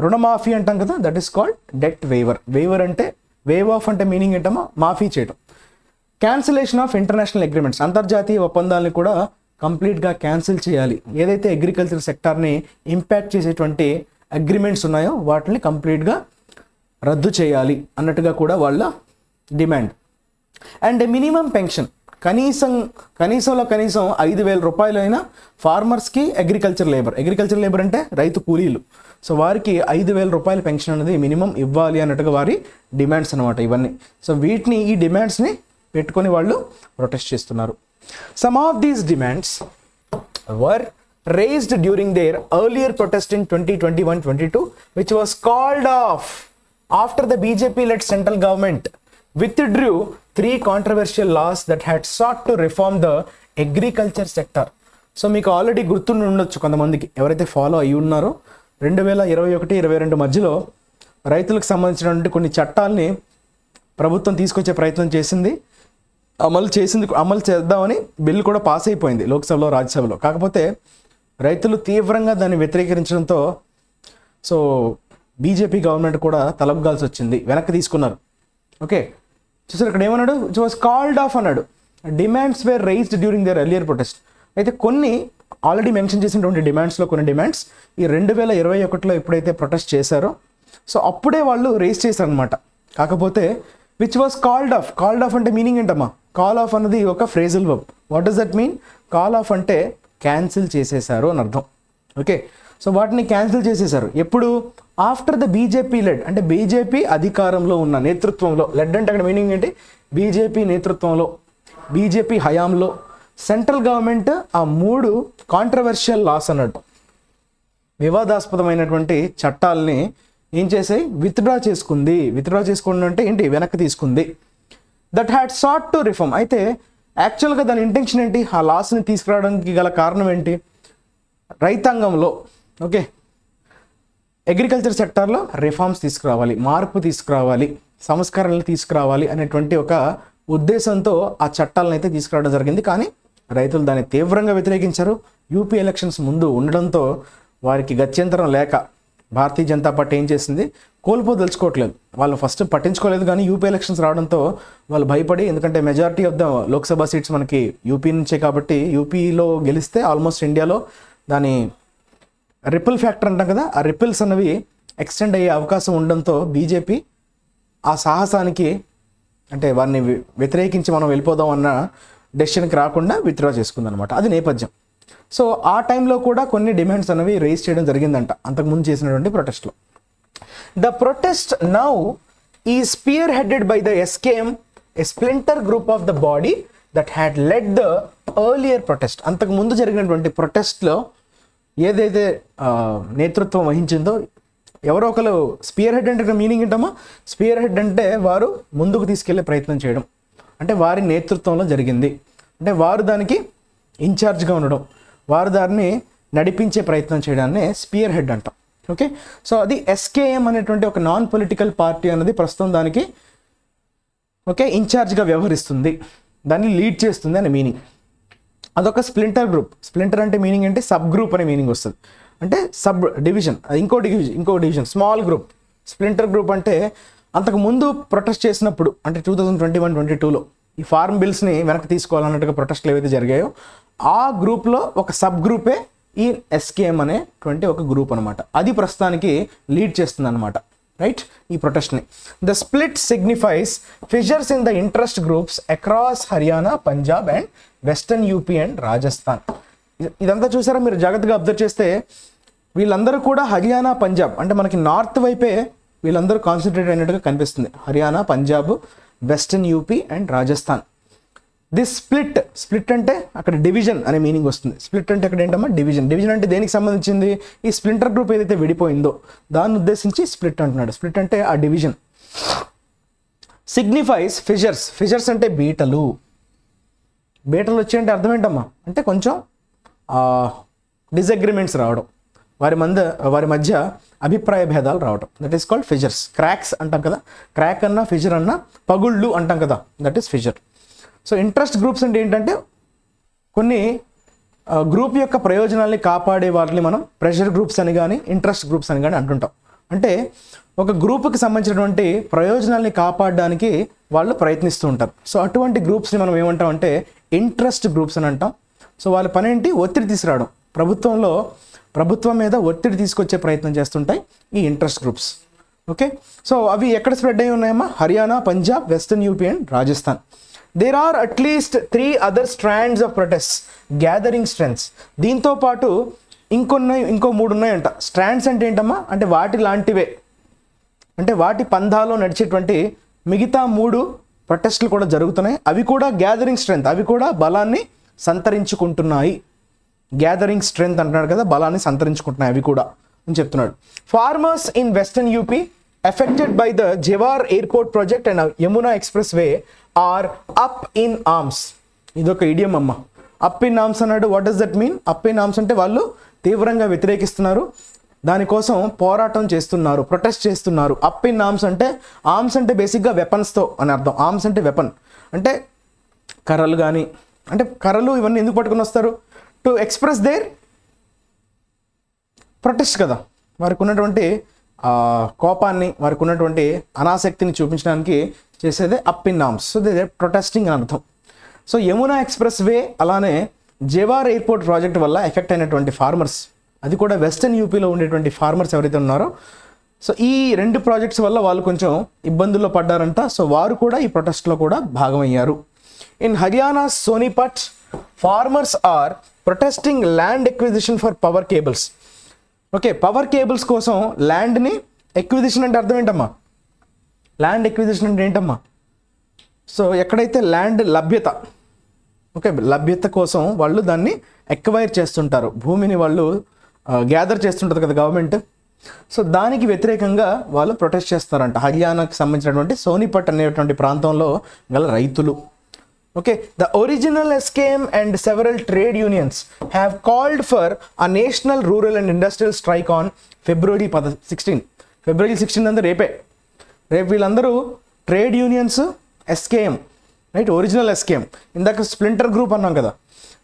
రుణమాఫీ అంటాం కదా, that is called debt waiver. Waiver అంటే వేవ్ ఆఫ్ అంటే మీనింగ్ ఏంటమ్మా? మాఫీ చేయడం. క్యాన్సిలేషన్ ఆఫ్ ఇంటర్నేషనల్ అగ్రిమెంట్స్, అంతర్జాతీయ ఒప్పందాలని కూడా కంప్లీట్గా క్యాన్సిల్ చేయాలి. ఏదైతే అగ్రికల్చర్ సెక్టార్ని ఇంపాక్ట్ చేసేటువంటి అగ్రిమెంట్స్ ఉన్నాయో వాటిని కంప్లీట్గా రద్దు చేయాలి అన్నట్టుగా కూడా వాళ్ళ డిమాండ్. అండ్ మినిమం పెన్షన్, కనీసంలో కనీసం 5,000 రూపాయలైనా ఫార్మర్స్కి అగ్రికల్చర్ లేబర్ అంటే రైతు కూలీలు. సో వారికి 5,000 రూపాయల పెన్షన్ అనేది మినిమం ఇవ్వాలి అన్నట్టుగా వారి డిమాండ్స్ అనమాట ఇవన్నీ. సో ఈ డిమాండ్స్ని పెట్టుకొని వాళ్ళు ప్రొటెస్ట్ చేస్తున్నారు. Some of these demands were raised during their earlier protest in 2021-22, which was called off after the BJP-led central government withdrew 3 controversial laws that had sought to reform the agriculture sector. So మీకు already గుర్తుండి ఉండొచ్చు కొంతమందికి, ఎవరైతే follow అయ్యి ఉన్నారో 2021-22 మధ్యలో రైతులకు సంబంధించినటువంటి కొన్ని చట్టాలని ప్రభుత్వం తీసుకొచ్చే ప్రయత్నం చేసింది, అమలు చేద్దామని బిల్లు కూడా పాస్ అయిపోయింది లోక్సభలో, రాజ్యసభలో. కాకపోతే రైతులు తీవ్రంగా దాన్ని వ్యతిరేకరించడంతో సో బీజేపీ గవర్నమెంట్ కూడా తలగ్గాల్సి వచ్చింది, వెనక్కి తీసుకున్నారు. ఓకే, చూసారు ఇక్కడ ఏమన్నాడు? ఇట్ వాస్ కాల్డ్ ఆఫ్ అన్నాడు. Demands were raised during their earlier protest. అయితే కొన్ని ఆల్రెడీ మెన్షన్ చేసినటువంటి డిమాండ్స్లో కొన్ని డిమాండ్స్ ఈ 2021లో ఎప్పుడైతే ప్రొటెస్ట్ చేశారో సో అప్పుడే వాళ్ళు రేజ్ చేశారనమాట. కాకపోతే విచ్ వాస్ కాల్డ్ ఆఫ్ అంటే మీనింగ్ ఏంటమ్మా? కాల్ ఆఫ్ అన్నది ఒక phrasal verb. What does that mean? Call of అంటే క్యాన్సిల్ చేసేశారు అని అర్థం. ఓకే, సో వాటిని క్యాన్సిల్ చేసేశారు. ఎప్పుడు? ఆఫ్టర్ ద బీజేపీ లెడ్, అంటే బీజేపీ అధికారంలో ఉన్న నేతృత్వంలో, లెడ్ అంటే అక్కడ మీనింగ్ ఏంటి? బీజేపీ నేతృత్వంలో, బీజేపీ హయాంలో సెంట్రల్ గవర్నమెంట్ ఆ 3 కాంట్రవర్షియల్ లాస్ అన్నాడు, వివాదాస్పదమైనటువంటి చట్టాలని ఏం చేసాయి? విత్డ్రా చేసుకోండి అంటే ఏంటి? వెనక్కి తీసుకుంది. That had sought to reform. అయితే యాక్చువల్గా దాని ఇంటెన్షన్ ఏంటి? ఆ లాస్ని తీసుకురావడానికి గల కారణం ఏంటి? రైతాంగంలో ఓకే అగ్రికల్చర్ సెక్టార్లో రిఫార్మ్స్ తీసుకురావాలి, మార్పు తీసుకురావాలి, సంస్కరణలు తీసుకురావాలి అనేటువంటి ఒక ఉద్దేశంతో ఆ చట్టాలను అయితే తీసుకురావడం జరిగింది. కానీ రైతులు దాన్ని తీవ్రంగా వ్యతిరేకించారు. యూపీ ఎలక్షన్స్ ముందు ఉండడంతో వారికి గత్యంతరం లేక భారతీయ జనతా పార్టీ ఏం చేసింది? కోల్పోదలుచుకోవట్లేదు. వాళ్ళు ఫస్ట్ పట్టించుకోలేదు, కానీ యూపీ ఎలక్షన్స్ రావడంతో వాళ్ళు భయపడి, ఎందుకంటే majority of the Lok Sabha seats మనకి యూపీ నుంచే కాబట్టి యూపీలో గెలిస్తే ఆల్మోస్ట్ ఇండియాలో దాని రిపుల్ ఫ్యాక్టర్ అంటాం కదా, ఆ రిపుల్స్ అన్నవి ఎక్స్టెండ్ అయ్యే అవకాశం ఉండడంతో బీజేపీ ఆ సాహసానికి, అంటే వారిని వ్యతిరేకించి మనం వెళ్ళిపోదాం అన్న డెసిషన్కి రాకుండా విత్డ్రా చేసుకుందనమాట. అది నేపథ్యం. సో ఆ టైంలో కూడా కొన్ని డిమాండ్స్ అనేవి రేజ్ చేయడం జరిగిందంట అంతకుముందు చేసినటువంటి ప్రొటెస్ట్లో. The protest now is spearheaded by the SKM, a splinter group of the body that had led the earlier protest. అంతకుముందు జరిగినటువంటి ప్రొటెస్ట్లో ఏదైతే నేతృత్వం వహించిందో ఎవరో ఒకరు, స్పియర్ హెడ్ అంటే మీనింగ్ ఏంటమ్మా? స్పియర్ హెడ్ అంటే వారు ముందుకు తీసుకెళ్లే ప్రయత్నం చేయడం, అంటే వారి నేతృత్వంలో జరిగింది, అంటే వారు దానికి ఇన్ఛార్జ్గా ఉండడం, వారు దాన్ని నడిపించే ప్రయత్నం చేయడాన్ని స్పియర్ హెడ్ అంటాం. ఓకే, సో అది ఎస్కేఎం అనేటువంటి ఒక నాన్ పొలిటికల్ పార్టీ అన్నది ప్రస్తుతం దానికి ఓకే ఇన్ఛార్జ్గా వ్యవహరిస్తుంది, దాన్ని లీడ్ చేస్తుంది అనే మీనింగ్. అదొక స్ప్లింటర్ గ్రూప్. స్ప్లింటర్ అంటే మీనింగ్ అంటే సబ్ గ్రూప్ అనే మీనింగ్ వస్తుంది, అంటే సబ్ డివిజన్, ఇంకో division small group. Splinter group అంటే అంతకుముందు ప్రొటెస్ట్ చేసినప్పుడు అంటే 2021-22లో ఈ ఫార్మ్ బిల్స్ని వెనక్కి తీసుకోవాలన్నట్టుగా ప్రొటెస్ట్లు ఏవైతే జరిగాయో ఆ గ్రూప్లో ఒక సబ్ గ్రూపే ఈ ఎస్కేఎం అనేటువంటి ఒక గ్రూప్ అనమాట. అది ప్రస్తుతానికి లీడ్ చేస్తుంది అనమాట, రైట్, ఈ ప్రొటెస్ట్ని. The split signifies fissures in the interest groups across Haryana, Punjab and western UP and Rajasthan. ఇదంతా చూసారా మీరు జాగ్రత్తగా అబ్జర్వ్ చేస్తే వీళ్ళందరూ కూడా హర్యానా, పంజాబ్ అంటే మనకి నార్త్ వైపే వీళ్ళందరూ కాన్సన్ట్రేట్ అయినట్టుగా కనిపిస్తుంది. Haryana, Punjab, western UP and Rajasthan. This split అంటే అక్కడ డివిజన్ అనే మీనింగ్ వస్తుంది. స్ప్లిట్ అంటే అక్కడ ఏంటమ్మా డివిజన్. డివిజన్ అంటే దేనికి సంబంధించింది? ఈ స్ప్లింటర్ గ్రూప్ ఏదైతే విడిపోయిందో దాన్ని ఉద్దేశించి స్ప్లిట్ అంటున్నాడు. స్ప్లిట్ అంటే ఆ డివిజన్. సిగ్నిఫైస్ ఫిషర్స్ అంటే బీటలు వచ్చాయంటే అర్థం ఏంటమ్మా అంటే కొంచెం డిసగ్రిమెంట్స్ రావడం, వారి మధ్య అభిప్రాయ భేదాలు రావడం. That is called fissures. Cracks అంటాం కదా, క్రాక్ అన్నా ఫిషర్ అన్నా పగుళ్ళు అంటాం కదా, that is fissure. So interest groups అంటే ఏంటంటే కొన్ని గ్రూప్ యొక్క ప్రయోజనాల్ని కాపాడే వాటిని మనం ప్రెషర్ గ్రూప్స్ అని కానీ ఇంట్రెస్ట్ గ్రూప్స్ అని కానీ అంటుంటాం. అంటే ఒక గ్రూప్కి సంబంధించినటువంటి ప్రయోజనాల్ని కాపాడడానికి వాళ్ళు ప్రయత్నిస్తూ ఉంటారు. సో అటువంటి గ్రూప్స్ని మనం ఏమంటాం అంటే ఇంట్రెస్ట్ గ్రూప్స్ అని అంటాం. సో వాళ్ళ పని ఏంటి? ఒత్తిడి తీసుకురావడం, ప్రభుత్వం మీద ఒత్తిడి తీసుకొచ్చే ప్రయత్నం చేస్తుంటాయి ఈ ఇంట్రెస్ట్ గ్రూప్స్. ఓకే, సో అవి ఎక్కడ స్ప్రెడ్ అయి ఉన్నాయమ్మా? Haryana, Punjab, western UP and Rajasthan. There are at least 3 other strands of protests gathering strengths. దీంతో పాటు ఇంకో 3 ఉన్నాయంట. స్ట్రాండ్స్ అంటే ఏంటమ్మా అంటే వాటి లాంటివే, అంటే వాటి పంధాలో నడిచేటువంటి మిగతా 3 ప్రొటెస్టులు కూడా జరుగుతున్నాయి. అవి కూడా గ్యాదరింగ్ స్ట్రెంగ్త్, అవి కూడా బలాన్ని సంతరించుకుంటున్నాయి. గ్యాదరింగ్ స్ట్రెంగ్త్ అంటున్నాడు కదా, బలాన్ని సంతరించుకుంటున్నాయి అవి కూడా అని చెప్తున్నాడు. Farmers in western UP affected by the Jewar airport project and Yamuna expressway are up in arms. ఇదొక ఇడియం అమ్మ. అప్ ఇన్ ఆర్మ్స్ అన్నాడు. What does that mean? Up in arms అంటే వాళ్ళు తీవ్రంగా వ్యతిరేకిస్తున్నారు, దానికోసం పోరాటం చేస్తున్నారు, ప్రొటెస్ట్ చేస్తున్నారు. అప్ ఇన్ ఆర్మ్స్ అంటే బేసిక్గా వెపన్స్తో అని అర్థం. ఆర్మ్స్ అంటే వెపన్ అంటే కర్రలు కానీ, అంటే కర్రలు ఇవన్నీ ఎందుకు పట్టుకుని వస్తారు? టు ఎక్స్ప్రెస్ దేర్ ప్రొటెస్ట్ కదా, వారికి ఉన్నటువంటి కోపాన్ని, వారికి ఉన్నటువంటి అనాసక్తిని చూపించడానికి చేసేదే up in arms. So they protesting అని అర్థం. సో యమునా ఎక్స్ప్రెస్ వే అలానే జేవార్ ఎయిర్పోర్ట్ ప్రాజెక్ట్ వల్ల ఎఫెక్ట్ అయినటువంటి ఫార్మర్స్, అది కూడా వెస్టర్న్ యూపీలో ఉండేటువంటి ఫార్మర్స్ ఎవరైతే ఉన్నారో, సో ఈ 2 ప్రాజెక్ట్స్ వల్ల వాళ్ళు కొంచెం ఇబ్బందుల్లో పడ్డారంట. సో వారు కూడా ఈ ప్రొటెస్ట్లో కూడా భాగమయ్యారు. In Haryana Sonipat farmers are protesting land acquisition for power cables. Okay, power cables కోసం ల్యాండ్ని ఎక్విజిషన్ అంటే అర్థం ఏంటమ్మా? ల్యాండ్ ఎక్విజిషన్ అంటే ఏంటమ్మా? సో ఎక్కడైతే ల్యాండ్ లభ్యత, ఓకే, లభ్యత కోసం వాళ్ళు దాన్ని ఎక్వైర్ చేస్తుంటారు, భూమిని వాళ్ళు గ్యాదర్ చేస్తుంటారు కదా గవర్నమెంట్. సో దానికి వ్యతిరేకంగా వాళ్ళు ప్రొటెస్ట్ చేస్తారంట హర్యానాకి సంబంధించినటువంటి సోనిపట్ అనేటువంటి ప్రాంతంలో గల రైతులు. Okay, the original SKM and several trade unions have called for a national rural and industrial strike on February 16. February 16 అంటే రేపు వీళ్ళందరూ trade unions SKM, right, original SKM, ఇందాక స్ప్లింటర్ గ్రూప్ అన్నాం కదా.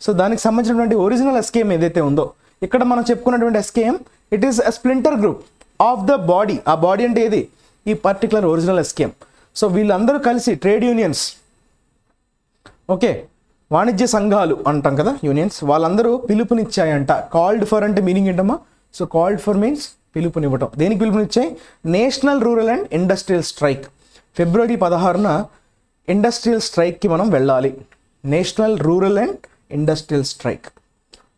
సో దానికి సంబంధించినటువంటి ఒరిజినల్ SKM ఏదైతే ఉందో, ఇక్కడ మనం చెప్పుకున్నటువంటి SKM, it is a splinter group of the body. ఆ బాడీ అంటే ఏది? ఈ పర్టికులర్ ఒరిజినల్ SKM. సో వీళ్ళందరూ కలిసి ట్రేడ్ యూనియన్స్, ఓకే, వాణిజ్య సంఘాలు అంటాం కదా యూనియన్స్, వాళ్ళందరూ పిలుపునిచ్చాయంట. కాల్డ్ ఫర్ అంటే మీనింగ్ ఏంటమ్మా? సో కాల్డ్ ఫర్ మీన్స్ పిలుపునివ్వటం. దేనికి పిలుపునిచ్చాయి? National rural and industrial strike. ఫిబ్రవరి 16న ఇండస్ట్రియల్ స్ట్రైక్కి మనం వెళ్ళాలి. National rural and industrial strike.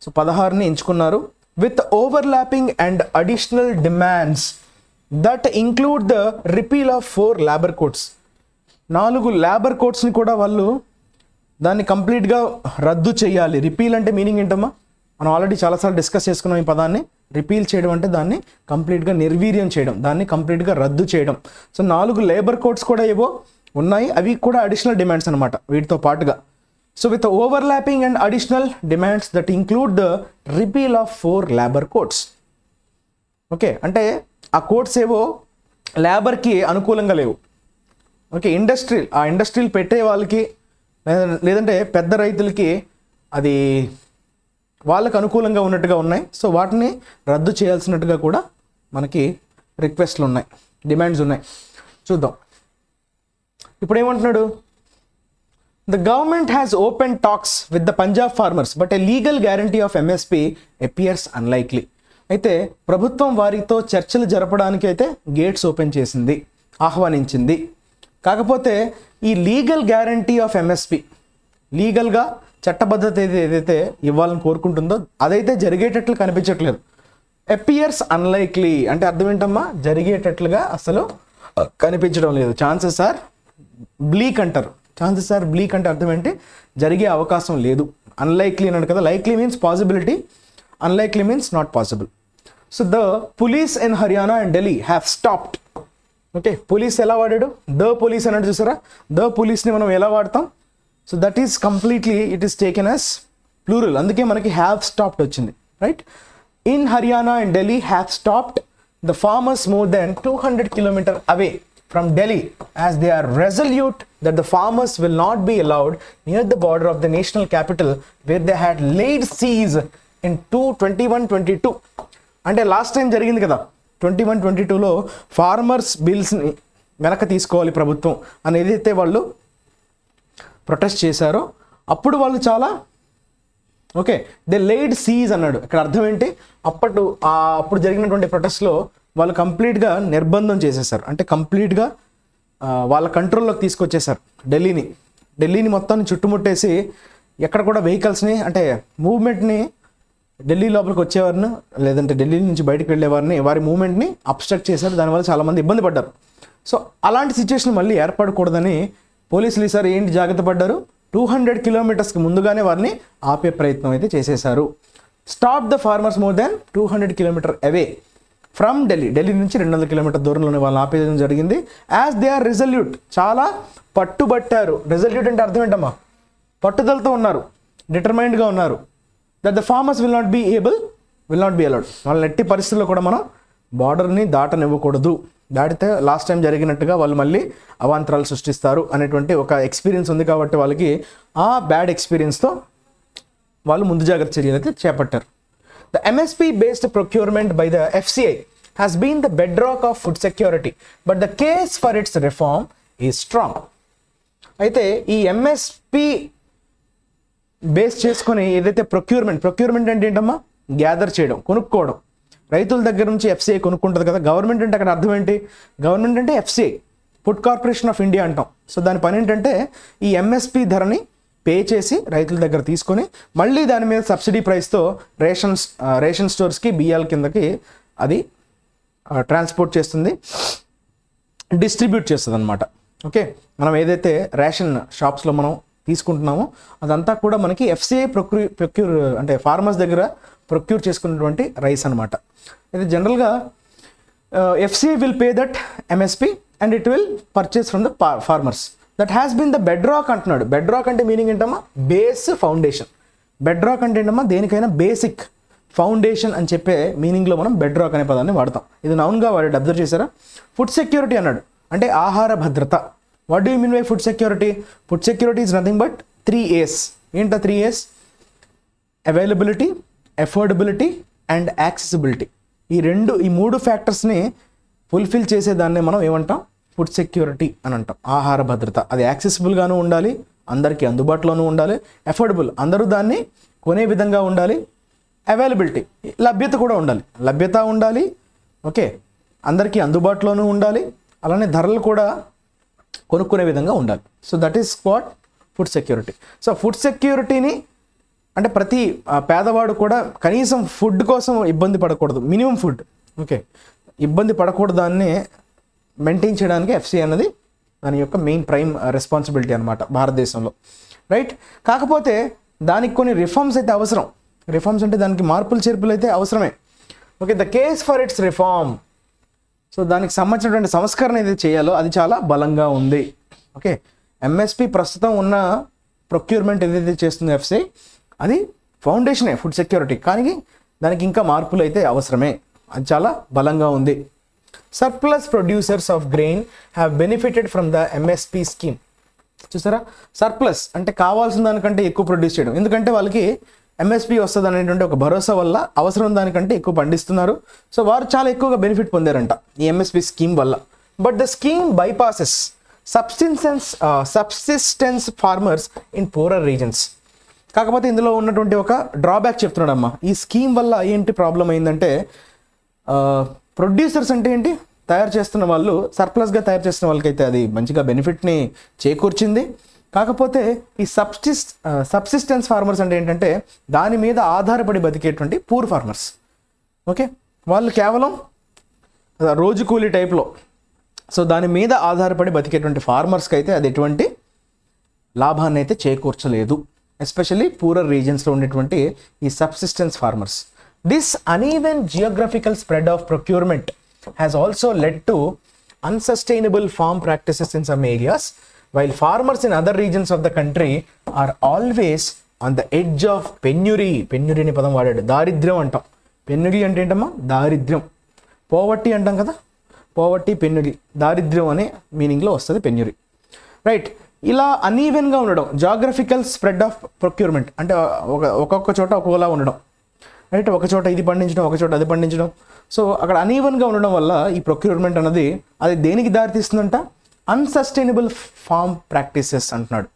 So 16ని ఎంచుకున్నారు. With overlapping and additional demands that include the repeal of 4 labour codes. 4 labour కోడ్స్ని కూడా వాళ్ళు దాన్ని కంప్లీట్గా రద్దు చేయాలి. రిపీల్ అంటే మీనింగ్ ఏంటమ్మా? మనం ఆల్రెడీ చాలాసార్లు డిస్కస్ చేసుకున్నాం ఈ పదాన్ని. రిపీల్ చేయడం అంటే దాన్ని కంప్లీట్గా నిర్వీర్యం చేయడం, దాన్ని కంప్లీట్గా రద్దు చేయడం. సో 4 లేబర్ కోడ్స్ కూడా ఏవో ఉన్నాయి, అవి కూడా అడిషనల్ డిమాండ్స్ అనమాట వీటితో పాటుగా. So with overlapping and additional demands that include the repeal of 4 labour codes. Okay, అంటే ఆ కోడ్స్ ఏవో లేబర్కి అనుకూలంగా లేవు. ఓకే, ఇండస్ట్రీలు పెట్టే వాళ్ళకి లేదంటే పెద్ద రైతులకి అది వాళ్ళకు అనుకూలంగా ఉన్నట్టుగా ఉన్నాయి. సో వాటిని రద్దు చేయాల్సినట్టుగా కూడా మనకి రిక్వెస్ట్లు ఉన్నాయి, డిమాండ్స్ ఉన్నాయి. చూద్దాం. ఇప్పుడు ఏమంటున్నాడు, the government has open talks with the Punjab farmers but a legal guarantee of MSP appears unlikely. అయితే ప్రభుత్వం వారితో చర్చలు జరపడానికి అయితే గేట్స్ ఓపెన్ చేసింది, ఆహ్వానించింది. కాకపోతే ఈ లీగల్ గ్యారంటీ ఆఫ్ ఎంఎస్పి, లీగల్గా చట్టబద్ధత ఏదైతే ఇవ్వాలని కోరుకుంటుందో అదైతే జరిగేటట్లు కనిపించట్లేదు. అపియర్స్ అన్లైక్లీ అంటే అర్థం ఏంటమ్మా, జరిగేటట్లుగా అసలు కనిపించడం లేదు. ఛాన్సెస్ ఆర్ బ్లీక్ అంటారు. ఛాన్సెస్ ఆర్ బ్లీక్ అంటే అర్థం ఏంటి, జరిగే అవకాశం లేదు. అన్లైక్లీ అన్నాడు కదా, likely means possibility, unlikely means not possible. So the police in Haryana and Delhi have stopped. Okay, police ఎలా వాడాడు, ద పోలీస్ అన్నట్టు చూసారా, ద పోలీస్ని మనం ఎలా వాడతాం. So that is completely it is taken as plural, అందుకే మనకి హ్యావ్ స్టాప్డ్ వచ్చింది. Right, in Haryana and Delhi have stopped the farmers more than 200 kilometers away from Delhi as they are resolute that the farmers will not be allowed near the border of the national capital where they had laid siege in 21-22. అంటే last time జరిగింది కదా 21-22లో farmers బిల్స్ని వెనక తీసుకోవాలి ప్రభుత్వం అనేది అయితే వాళ్ళు protest చేశారో అప్పుడు వాళ్ళు చాలా ఓకే దే లేడ్ సీజ్ అన్నాడు. ఇక్కడ అర్థం ఏంటి, అప్పుడు జరిగినటువంటి ప్రొటెస్ట్లో వాళ్ళు కంప్లీట్గా నిర్బంధం చేసేసారు, అంటే కంప్లీట్గా వాళ్ళ కంట్రోల్లోకి తీసుకొచ్చేసారు ఢిల్లీని మొత్తాన్ని చుట్టుముట్టేసి ఎక్కడ కూడా వెహికల్స్ని అంటే మూవ్మెంట్ని ఢిల్లీ లోపలికి వచ్చేవారిని లేదంటే ఢిల్లీ నుంచి బయటకు వెళ్ళేవారిని వారి మూవ్మెంట్ని అబ్స్ట్రక్ట్ చేశారు. దానివల్ల చాలామంది ఇబ్బంది పడ్డారు. సో అలాంటి సిచ్యువేషన్ మళ్ళీ ఏర్పడకూడదని పోలీసులు ఈసారి ఏంటి జాగ్రత్త పడ్డారు, 200 kilometers ముందుగానే వారిని ఆపే ప్రయత్నం అయితే చేసేశారు. Stop the farmers more than 200 kilometers away from Delhi నుంచి 200 kilometers దూరంలోనే వాళ్ళని ఆపేయడం జరిగింది. యాజ్ దే ఆర్ రిజల్యూట్, చాలా పట్టుబట్టారు. రిజల్యూట్ అంటే అర్థం ఏంటమ్మా, పట్టుదలతో ఉన్నారు, డిటర్మైన్డ్గా ఉన్నారు. That the farmers will not be allowed, వాళ్ళని ఎట్టి పరిస్థితుల్లో కూడా మనం బార్డర్ని దాటనివ్వకూడదు, దాటితే లాస్ట్ టైం జరిగినట్టుగా వాళ్ళు మళ్ళీ అవాంతరాలు సృష్టిస్తారు అనేటువంటి ఒక ఎక్స్పీరియన్స్ ఉంది. కాబట్టి వాళ్ళకి ఆ బ్యాడ్ ఎక్స్పీరియన్స్తో వాళ్ళు ముందు జాగ్రత్త చర్యలు అయితే చేపట్టారు. The MSP based procurement by the FCI has been the bedrock of food security, but the case for its reform is strong. అయితే ఈ MSP బేస్ చేసుకొని ఏదైతే ప్రొక్యూర్మెంట్ అంటే ఏంటమ్మా, గ్యాదర్ చేయడం, కొనుక్కోవడం, రైతుల దగ్గర నుంచి FCI కొనుక్కుంటుంది కదా. గవర్నమెంట్ అంటే అక్కడ అర్థం ఏంటి, గవర్నమెంట్ అంటే FCI, food corporation of India అంటాం. సో దాని పని ఏంటంటే ఈ MSP ధరని పే చేసి రైతుల దగ్గర తీసుకొని మళ్ళీ దాని మీద సబ్సిడీ ప్రైస్తో రేషన్ స్టోర్స్కి బియ్యాల కిందకి అది ట్రాన్స్పోర్ట్ చేస్తుంది, డిస్ట్రిబ్యూట్ చేస్తుంది అనమాట. ఓకే, మనం ఏదైతే రేషన్ షాప్స్లో మనం తీసుకుంటున్నామో అదంతా కూడా మనకి FCI ప్రొక్యూర్ అంటే ఫార్మర్స్ దగ్గర ప్రొక్యూర్ చేసుకున్నటువంటి రైస్ అనమాట. ఇది జనరల్గా FCI will pay that MSP and it will purchase from the farmers. That has been the bedrock అంటున్నాడు. బెడ్ రాక్ అంటే మీనింగ్ ఏంటమ్మా, బేస్ ఫౌండేషన్. బెడ్ రాక్ అంటే ఏంటమ్మా, దేనికైనా బేసిక్ ఫౌండేషన్ అని చెప్పే మీనింగ్లో మనం బెడ్ రాక్ అనే పదాన్ని వాడతాం. ఇది నౌన్గా వాడాడు, అబ్జర్వ్ చేశారా. ఫుడ్ సెక్యూరిటీ అన్నాడు అంటే ఆహార భద్రత. What do you mean by food security? Food security is nothing but 3 A's. ఏంటా 3 A's? Availability, affordability and accessibility. ఈ మూడు ఫ్యాక్టర్స్ని ఫుల్ఫిల్ చేసేదాన్ని మనం ఏమంటాం, ఫుడ్ సెక్యూరిటీ అని అంటాం. ఆహార భద్రత, అది యాక్సెసిబుల్గాను ఉండాలి, అందరికీ అందుబాటులోనూ ఉండాలి. అఫోర్డబుల్, అందరూ దాన్ని కొనే విధంగా ఉండాలి. అవైలబిలిటీ, లభ్యత కూడా ఉండాలి, లభ్యత ఉండాలి. ఓకే, అందరికీ అందుబాటులోనూ ఉండాలి, అలానే ధరలు కూడా కొనుక్కునే విధంగా ఉండాలి. So that is what food security. So food సెక్యూరిటీని అంటే ప్రతి పేదవాడు కూడా కనీసం ఫుడ్ కోసం ఇబ్బంది పడకూడదు, మినిమం ఫుడ్ ఓకే ఇబ్బంది పడకూడదు దాన్ని మెయింటైన్ చేయడానికి FCI అన్నది దాని యొక్క మెయిన్ ప్రైమ్ రెస్పాన్సిబిలిటీ అనమాట భారతదేశంలో. రైట్, కాకపోతే దానికి కొన్ని రిఫార్మ్స్ అయితే అవసరం. రిఫార్మ్స్ అంటే దానికి మార్పులు చేర్పులు అయితే అవసరమే. Okay, the case for it's reform. So దానికి సంబంధించినటువంటి సంస్కరణ ఏదైతే చేయాలో అది చాలా బలంగా ఉంది. ఓకే, MSP ప్రస్తుతం ఉన్న ప్రొక్యూర్మెంట్ ఏదైతే చేస్తుందో FCI అది ఫౌండేషనే ఫుడ్ సెక్యూరిటీ, కానీ దానికి ఇంకా మార్పులు అయితే అవసరమే, అది చాలా బలంగా ఉంది. Surplus producers of grain have benefited from the MSP scheme. చూసారా, సర్ప్లస్ అంటే కావాల్సిన దానికంటే ఎక్కువ ప్రొడ్యూస్ చేయడం, ఎందుకంటే వాళ్ళకి MSP వస్తుంది అనేటువంటి ఒక భరోసా వల్ల అవసరం దానికంటే ఎక్కువ పండిస్తున్నారు. సో వారు చాలా ఎక్కువగా బెనిఫిట్ పొందారంట ఈ MSP స్కీమ్ వల్ల. But the scheme బైపాసెస్ subsistence farmers in poorer reasons. కాకపోతే ఇందులో ఉన్నటువంటి ఒక డ్రాబ్యాక్ చెప్తున్నాడమ్మా. ఈ స్కీమ్ వల్ల ఏంటి ప్రాబ్లం అయిందంటే, ప్రొడ్యూసర్స్ అంటే ఏంటి, తయారు చేస్తున్న వాళ్ళు, సర్ప్లస్గా తయారు చేస్తున్న వాళ్ళకైతే అది మంచిగా బెనిఫిట్ని చేకూర్చింది. కాకపోతే ఈ సబ్సిస్టెన్స్ ఫార్మర్స్ అంటే ఏంటంటే దాని మీద ఆధారపడి బతికేటువంటి పూర్ ఫార్మర్స్. ఓకే, వాళ్ళు కేవలం రోజు కూలీ టైప్లో, సో దాని మీద ఆధారపడి బతికేటువంటి ఫార్మర్స్కి అయితే అది ఎటువంటి లాభాన్ని అయితే చేకూర్చలేదు, ఎస్పెషల్లీ పూరర్ రీజన్స్లో ఉండేటువంటి ఈ subsistence farmers. This uneven geographical spread of procurement has also led to unsustainable farm practices in some areas, while farmers in other regions of the country are always on the edge of penury. Penury అనే పదం వాడాడు, దారిద్ర్యం అంటాం. పెన్నురీ అంటే ఏంటమ్మా, దారిద్ర్యం. Poverty అంటాం కదా, పోవర్టీ పెన్నురీ, దారిద్ర్యం అనే మీనింగ్లో వస్తుంది పెన్నురీ. రైట్, ఇలా అన్ఈవెన్గా ఉండడం, జాగ్రఫికల్ స్ప్రెడ్ ఆఫ్ ప్రొక్యూర్మెంట్ అంటే ఒక్కొక్క చోట ఒక్కోలా ఉండడం. రైట్, ఒక చోట ఇది పండించడం, ఒక చోట అది పండించడం. సో అక్కడ అన్ఈవెన్గా ఉండడం వల్ల ఈ ప్రొక్యూర్మెంట్ అన్నది అది దేనికి దారితీస్తుందంట, అన్సస్టైనబుల్ ఫార్మ్ ప్రాక్టీసెస్ అంటున్నాడు.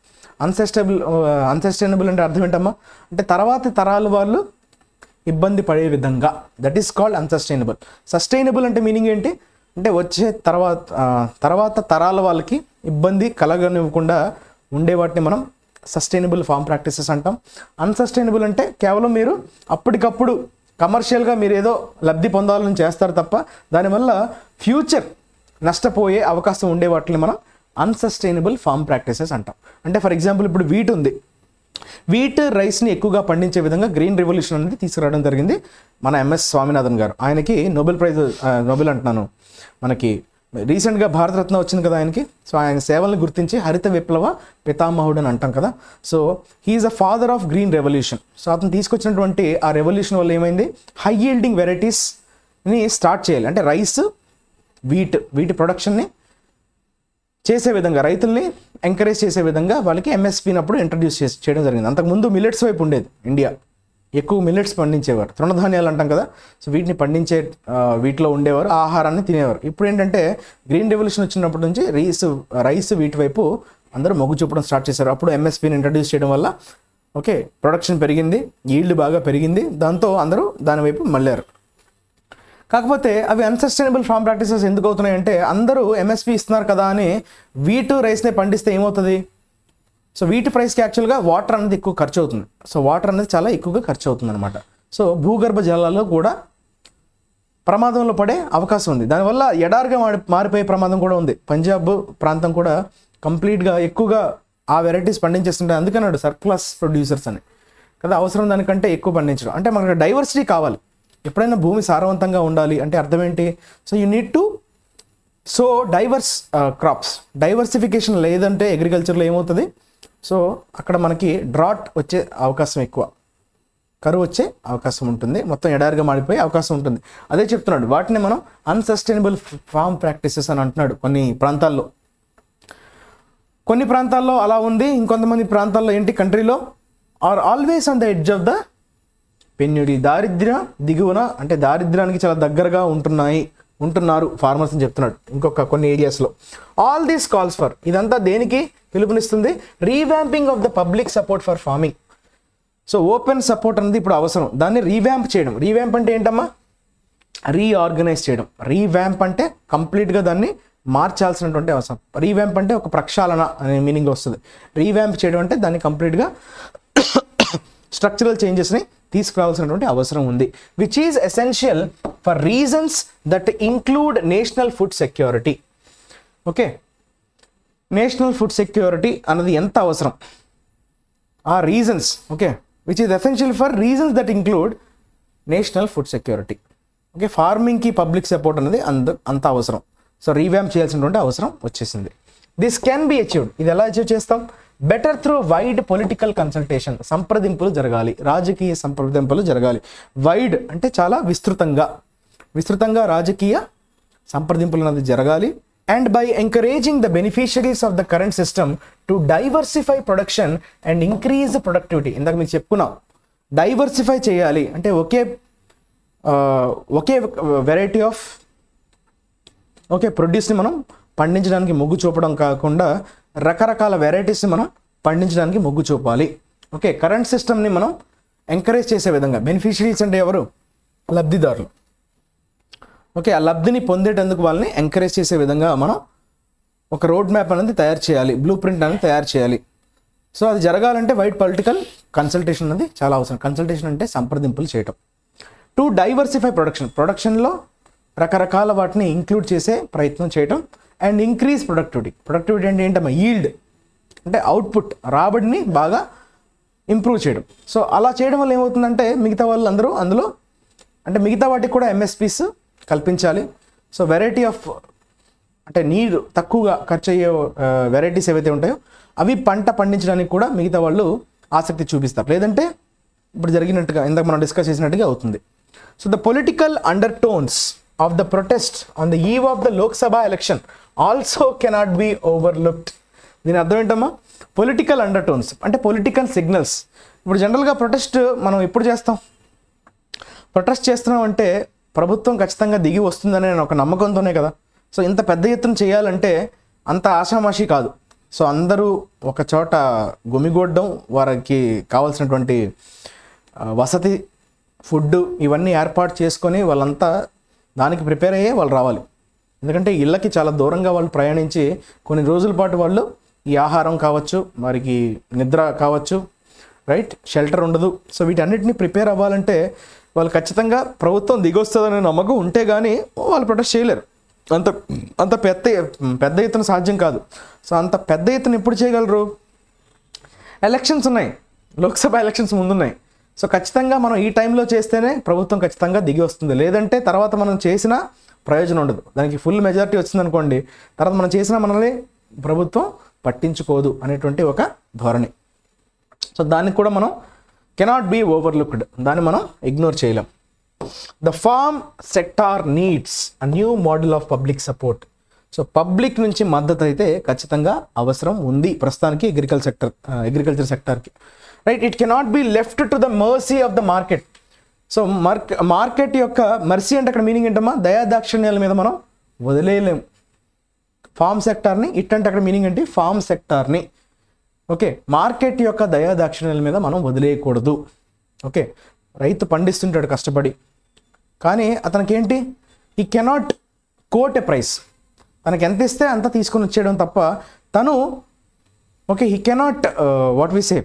అన్సస్టైనబుల్ అంటే అర్థం ఏంటమ్మా అంటే తర్వాత తరాలు వాళ్ళు ఇబ్బంది పడే విధంగా, that is called unsustainable. Sustainable అంటే మీనింగ్ ఏంటి అంటే వచ్చే తర్వాత తరాల వాళ్ళకి ఇబ్బంది కలగనివ్వకుండా ఉండే వాటిని మనం సస్టైనబుల్ ఫార్మ్ ప్రాక్టీసెస్ అంటాం. అన్సస్టైనబుల్ అంటే కేవలం మీరు అప్పటికప్పుడు కమర్షియల్గా మీరు ఏదో లబ్ధి పొందాలని చేస్తారు తప్ప దానివల్ల ఫ్యూచర్ నష్టపోయే అవకాశం ఉండే వాటిని మనం అన్సస్టైనబుల్ ఫార్మ్ ప్రాక్టీసెస్ అంటాం. అంటే ఫర్ ఎగ్జాంపుల్ ఇప్పుడు వీట్ ఉంది, వీట్ రైస్ని ఎక్కువగా పండించే విధంగా గ్రీన్ రెవల్యూషన్ అనేది తీసుకురావడం జరిగింది మన ఎంఎస్ స్వామినాథన్ గారు. ఆయనకి నోబెల్ ప్రైజ్, నోబెల్ అంటున్నాను, మనకి రీసెంట్గా భారతరత్న వచ్చింది కదా ఆయనకి. సో ఆయన సేవలను గుర్తించి హరిత విప్లవ పితామహుడు అని అంటాం కదా. So he is a father of green revolution. So అతను తీసుకొచ్చినటువంటి ఆ రెవల్యూషన్ వల్ల ఏమైంది, హై యీల్డింగ్ వెరైటీస్ని స్టార్ట్ చేయాలి, అంటే రైస్, వీటి ప్రొడక్షన్ని చేసే విధంగా, రైతుల్ని ఎంకరేజ్ చేసే విధంగా వాళ్ళకి ఎంఎస్పీని అప్పుడు ఇంట్రడ్యూస్ చేయడం జరిగింది. అంతకుముందు మిల్లెట్స్ వైపు ఉండేది ఇండియా, ఎక్కువ మిల్లెట్స్ పండించేవారు, తృణధాన్యాలు అంటాం కదా. సో వీటిని పండించే వీటిలో ఉండేవారు, ఆహారాన్ని తినేవారు. ఇప్పుడు ఏంటంటే గ్రీన్ రెవల్యూషన్ వచ్చినప్పటి నుంచి రైస్ వీటి వైపు అందరూ మొగ్గు చూపడం స్టార్ట్ చేశారు. అప్పుడు ఎంఎస్పీని ఇంట్రడ్యూస్ చేయడం వల్ల ఓకే ప్రొడక్షన్ పెరిగింది, ఈల్డ్ బాగా పెరిగింది, దాంతో అందరూ దాని వైపు మళ్ళారు. కాకపోతే అవి అన్సస్టైనబుల్ ఫార్మ్ ప్రాక్టీసెస్ ఎందుకు అవుతున్నాయంటే అందరూ ఎంఎస్పీ ఇస్తున్నారు కదా అని వీటు రైస్ని పండిస్తే ఏమవుతుంది, సో వీటి ప్రైస్కి యాక్చువల్గా వాటర్ అనేది ఎక్కువ ఖర్చు అవుతుంది. సో వాటర్ అనేది చాలా ఎక్కువగా ఖర్చు అవుతుంది అనమాట. సో భూగర్భ జలాల్లో కూడా ప్రమాదంలో పడే అవకాశం ఉంది. దానివల్ల ఎడారిగా మారిపోయే ప్రమాదం కూడా ఉంది. పంజాబ్ ప్రాంతం కూడా కంప్లీట్గా ఎక్కువగా ఆ వెరైటీస్ పండించేస్తుంటాయి. అందుకన్నాడు సర్ప్లస్ ప్రొడ్యూసర్స్ అని కదా, అవసరం దానికంటే ఎక్కువ పండించడం. అంటే మనకు డైవర్సిటీ కావాలి. ఎప్పుడైనా భూమి సారవంతంగా ఉండాలి అంటే అర్థం ఏంటి, so you need to so divorce crops. Diversification లేదంటే అగ్రికల్చర్లో ఏమవుతుంది, సో అక్కడ మనకి డ్రాట్ వచ్చే అవకాశం ఎక్కువ, కరువు వచ్చే అవకాశం ఉంటుంది, మొత్తం ఎడారిగా మాడిపోయే అవకాశం ఉంటుంది. అదే చెప్తున్నాడు, వాటిని మనం అన్సస్టైనబుల్ ఫార్మ్ ప్రాక్టీసెస్ అని అంటున్నాడు. కొన్ని ప్రాంతాల్లో అలా ఉంది, ఇంకొంతమంది ప్రాంతాల్లో ఏంటి, కంట్రీలో are always on the edge of the penury, దారిద్ర్య దిగువన, అంటే దారిద్ర్యానికి చాలా దగ్గరగా ఉంటున్నారు ఫార్మర్స్ అని చెప్తున్నాడు. కొన్ని ఏరియాస్లో ఆల్ దీస్ కాల్స్ ఫర్, ఇదంతా దేనికి పిలుపునిస్తుంది, revamping of the public support for farming. So open support అనేది ఇప్పుడు అవసరం, దాన్ని రీవ్యాంప్ చేయడం. రీవ్యాంప్ అంటే ఏంటమ్మా, రీఆర్గనైజ్ చేయడం. రీవ్యాంప్ అంటే కంప్లీట్గా దాన్ని మార్చాల్సినటువంటి అవసరం. రీవ్యాంప్ అంటే ఒక ప్రక్షాళన అనే మీనింగ్లో వస్తుంది. రీవ్యాంప్ చేయడం అంటే దాన్ని కంప్లీట్గా స్ట్రక్చరల్ చేంజెస్ని తీసుకురావాల్సినటువంటి అవసరం ఉంది, which is essential for reasons that include national food security. Okay, national food security అన్నది ఎంత అవసరం, ఆ reasons, okay, which is essential for reasons that include national food security. Okay, ఫార్మింగ్కి పబ్లిక్ సపోర్ట్ అనేది అంత అవసరం. సో రీవ్యాంప్ చేయాల్సినటువంటి అవసరం వచ్చేసింది. దిస్ క్యాన్ బి అచీవ్డ్, ఇది ఎలా అచీవ్ చేస్తాం, better through wide political consultation. సంప్రదింపులు జరగాలి, రాజకీయ సంప్రదింపులు జరగాలి. వైడ్ అంటే చాలా విస్తృతంగా రాజకీయ సంప్రదింపులు అనేది జరగాలి. And by encouraging the beneficiaries of the current system to diversify production and increase productivity. ఇందాక మీకు చెప్పుకున్నాం, డైవర్సిఫై చేయాలి అంటే ఒకే వెరైటీ ఆఫ్ ప్రొడ్యూస్ని మనం పండించడానికి మొగ్గు చూపడం కాకుండా రకరకాల వెరైటీస్ని మనం పండించడానికి మొగ్గు చూపాలి. ఓకే, కరెంట్ సిస్టమ్ని మనం ఎంకరేజ్ చేసే విధంగా, బెనిఫిషరీస్ అంటే ఎవరు? లబ్ధిదారులు. ఓకే, ఆ లబ్ధిని పొందేటందుకు వాళ్ళని ఎంకరేజ్ చేసే విధంగా మనం ఒక రోడ్ మ్యాప్ అనేది తయారు చేయాలి, బ్లూ ప్రింట్ అనేది తయారు చేయాలి. సో అది జరగాలంటే వైడ్ పొలిటికల్ కన్సల్టేషన్ అనేది చాలా అవసరం. కన్సల్టేషన్ అంటే సంప్రదింపులు చేయటం. టు డైవర్సిఫై ప్రొడక్షన్లో రకరకాల వాటిని ఇంక్లూడ్ చేసే ప్రయత్నం చేయటం. అండ్ ఇంక్రీజ్ ప్రొడక్టివిటీ అంటే ఏంటమ్మా? ఈల్డ్ అంటే అవుట్పుట్, రాబడిని బాగా ఇంప్రూవ్ చేయడం. సో అలా చేయడం వల్ల ఏమవుతుందంటే మిగతా వాళ్ళు అందరూ అందులో అంటే మిగతా వాటికి కూడా ఎంఎస్పీస్ కల్పించాలి. సో వెరైటీ ఆఫ్ అంటే నీరు తక్కువగా ఖర్చు అయ్యే వెరైటీస్ ఏవైతే ఉంటాయో అవి పంట పండించడానికి కూడా మిగతా వాళ్ళు ఆసక్తి చూపిస్తారు. లేదంటే ఇప్పుడు జరిగినట్టుగా ఇందాక మనం డిస్కస్ చేసినట్టుగా అవుతుంది. So the political under tones of the protest on the eve of the Lok Sabha election also cannot be overlooked. దీని అర్థం ఏంటమ్మా? పొలిటికల్ అండర్ టోన్స్ అంటే పొలిటికల్ సిగ్నల్స్. ఇప్పుడు జనరల్గా ప్రొటెస్ట్ మనం ఎప్పుడు చేస్తాం? ప్రొటెస్ట్ చేస్తున్నాం అంటే ప్రభుత్వం ఖచ్చితంగా దిగి వస్తుందనే ఒక నమ్మకంతోనే కదా. సో ఇంత పెద్ద ఎత్తున చేయాలంటే అంత ఆషామాషి కాదు. సో అందరూ ఒక చోట గుమిగూడడం, వారికి కావాల్సినటువంటి వసతి, ఫుడ్ ఇవన్నీ ఏర్పాటు చేసుకొని వాళ్ళంతా దానికి ప్రిపేర్ అయ్యే వాళ్ళు రావాలి. ఎందుకంటే ఇళ్ళకి చాలా దూరంగా వాళ్ళు ప్రయాణించి కొన్ని రోజుల పాటు వాళ్ళు ఈ ఆహారం కావచ్చు, వారికి నిద్ర కావచ్చు, రైట్, షెల్టర్ ఉండదు. సో వీటన్నిటిని ప్రిపేర్ అవ్వాలంటే వాళ్ళు ఖచ్చితంగా ప్రభుత్వం దిగొస్తుందనే నమ్మకం ఉంటే కానీ వాళ్ళు ప్రొటెస్ట్ చేయలేరు. అంత పెద్ద ఎత్తున సాధ్యం కాదు. సో అంత పెద్ద ఎత్తున ఎప్పుడు చేయగలరు? ఎలక్షన్స్ ఉన్నాయి, లోక్సభ ఎలక్షన్స్ ముందున్నాయి. సో ఖచ్చితంగా మనం ఈ టైంలో చేస్తేనే ప్రభుత్వం ఖచ్చితంగా దిగి వస్తుంది. లేదంటే తర్వాత మనం చేసిన ప్రయోజనం ఉండదు. దానికి ఫుల్ మెజారిటీ వచ్చిందనుకోండి, తర్వాత మనం చేసిన మనల్ని ప్రభుత్వం పట్టించుకోదు అనేటువంటి ఒక ధోరణి. సో దానికి కూడా మనం కెనాట్ బీ ఓవర్లుక్డ్, దాన్ని మనం ఇగ్నోర్ చేయలేం. The farm sector needs a new model of public support. So public నుంచి మద్దతు అయితే ఖచ్చితంగా అవసరం ఉంది ప్రస్తుతానికి అగ్రికల్చర్ సెక్టార్కి, right. It cannot be left to the mercy of the market. So market యొక్క మర్సీ అంటే అక్కడ మీనింగ్ ఏంటమ్మా? దయాదాక్షిణ్యాల మీద మనం వదిలేయలేం ఫార్మ్ సెక్టార్ని. ఇట్ అంటే అక్కడ మీనింగ్ ఏంటి? ఫార్మ్ సెక్టార్ని. ఓకే, మార్కెట్ యొక్క దయాదాక్షిణ్యాల మీద మనం వదిలేయకూడదు. ఓకే, రైతు పండిస్తుంటాడు కష్టపడి, కానీ అతనికి ఏంటి? ఈ కెనాట్ కోట్ ఎ ప్రైస్. తనకి ఎంత ఇస్తే అంత తీసుకొని వచ్చేయడం తప్ప తను okay he cannot what we say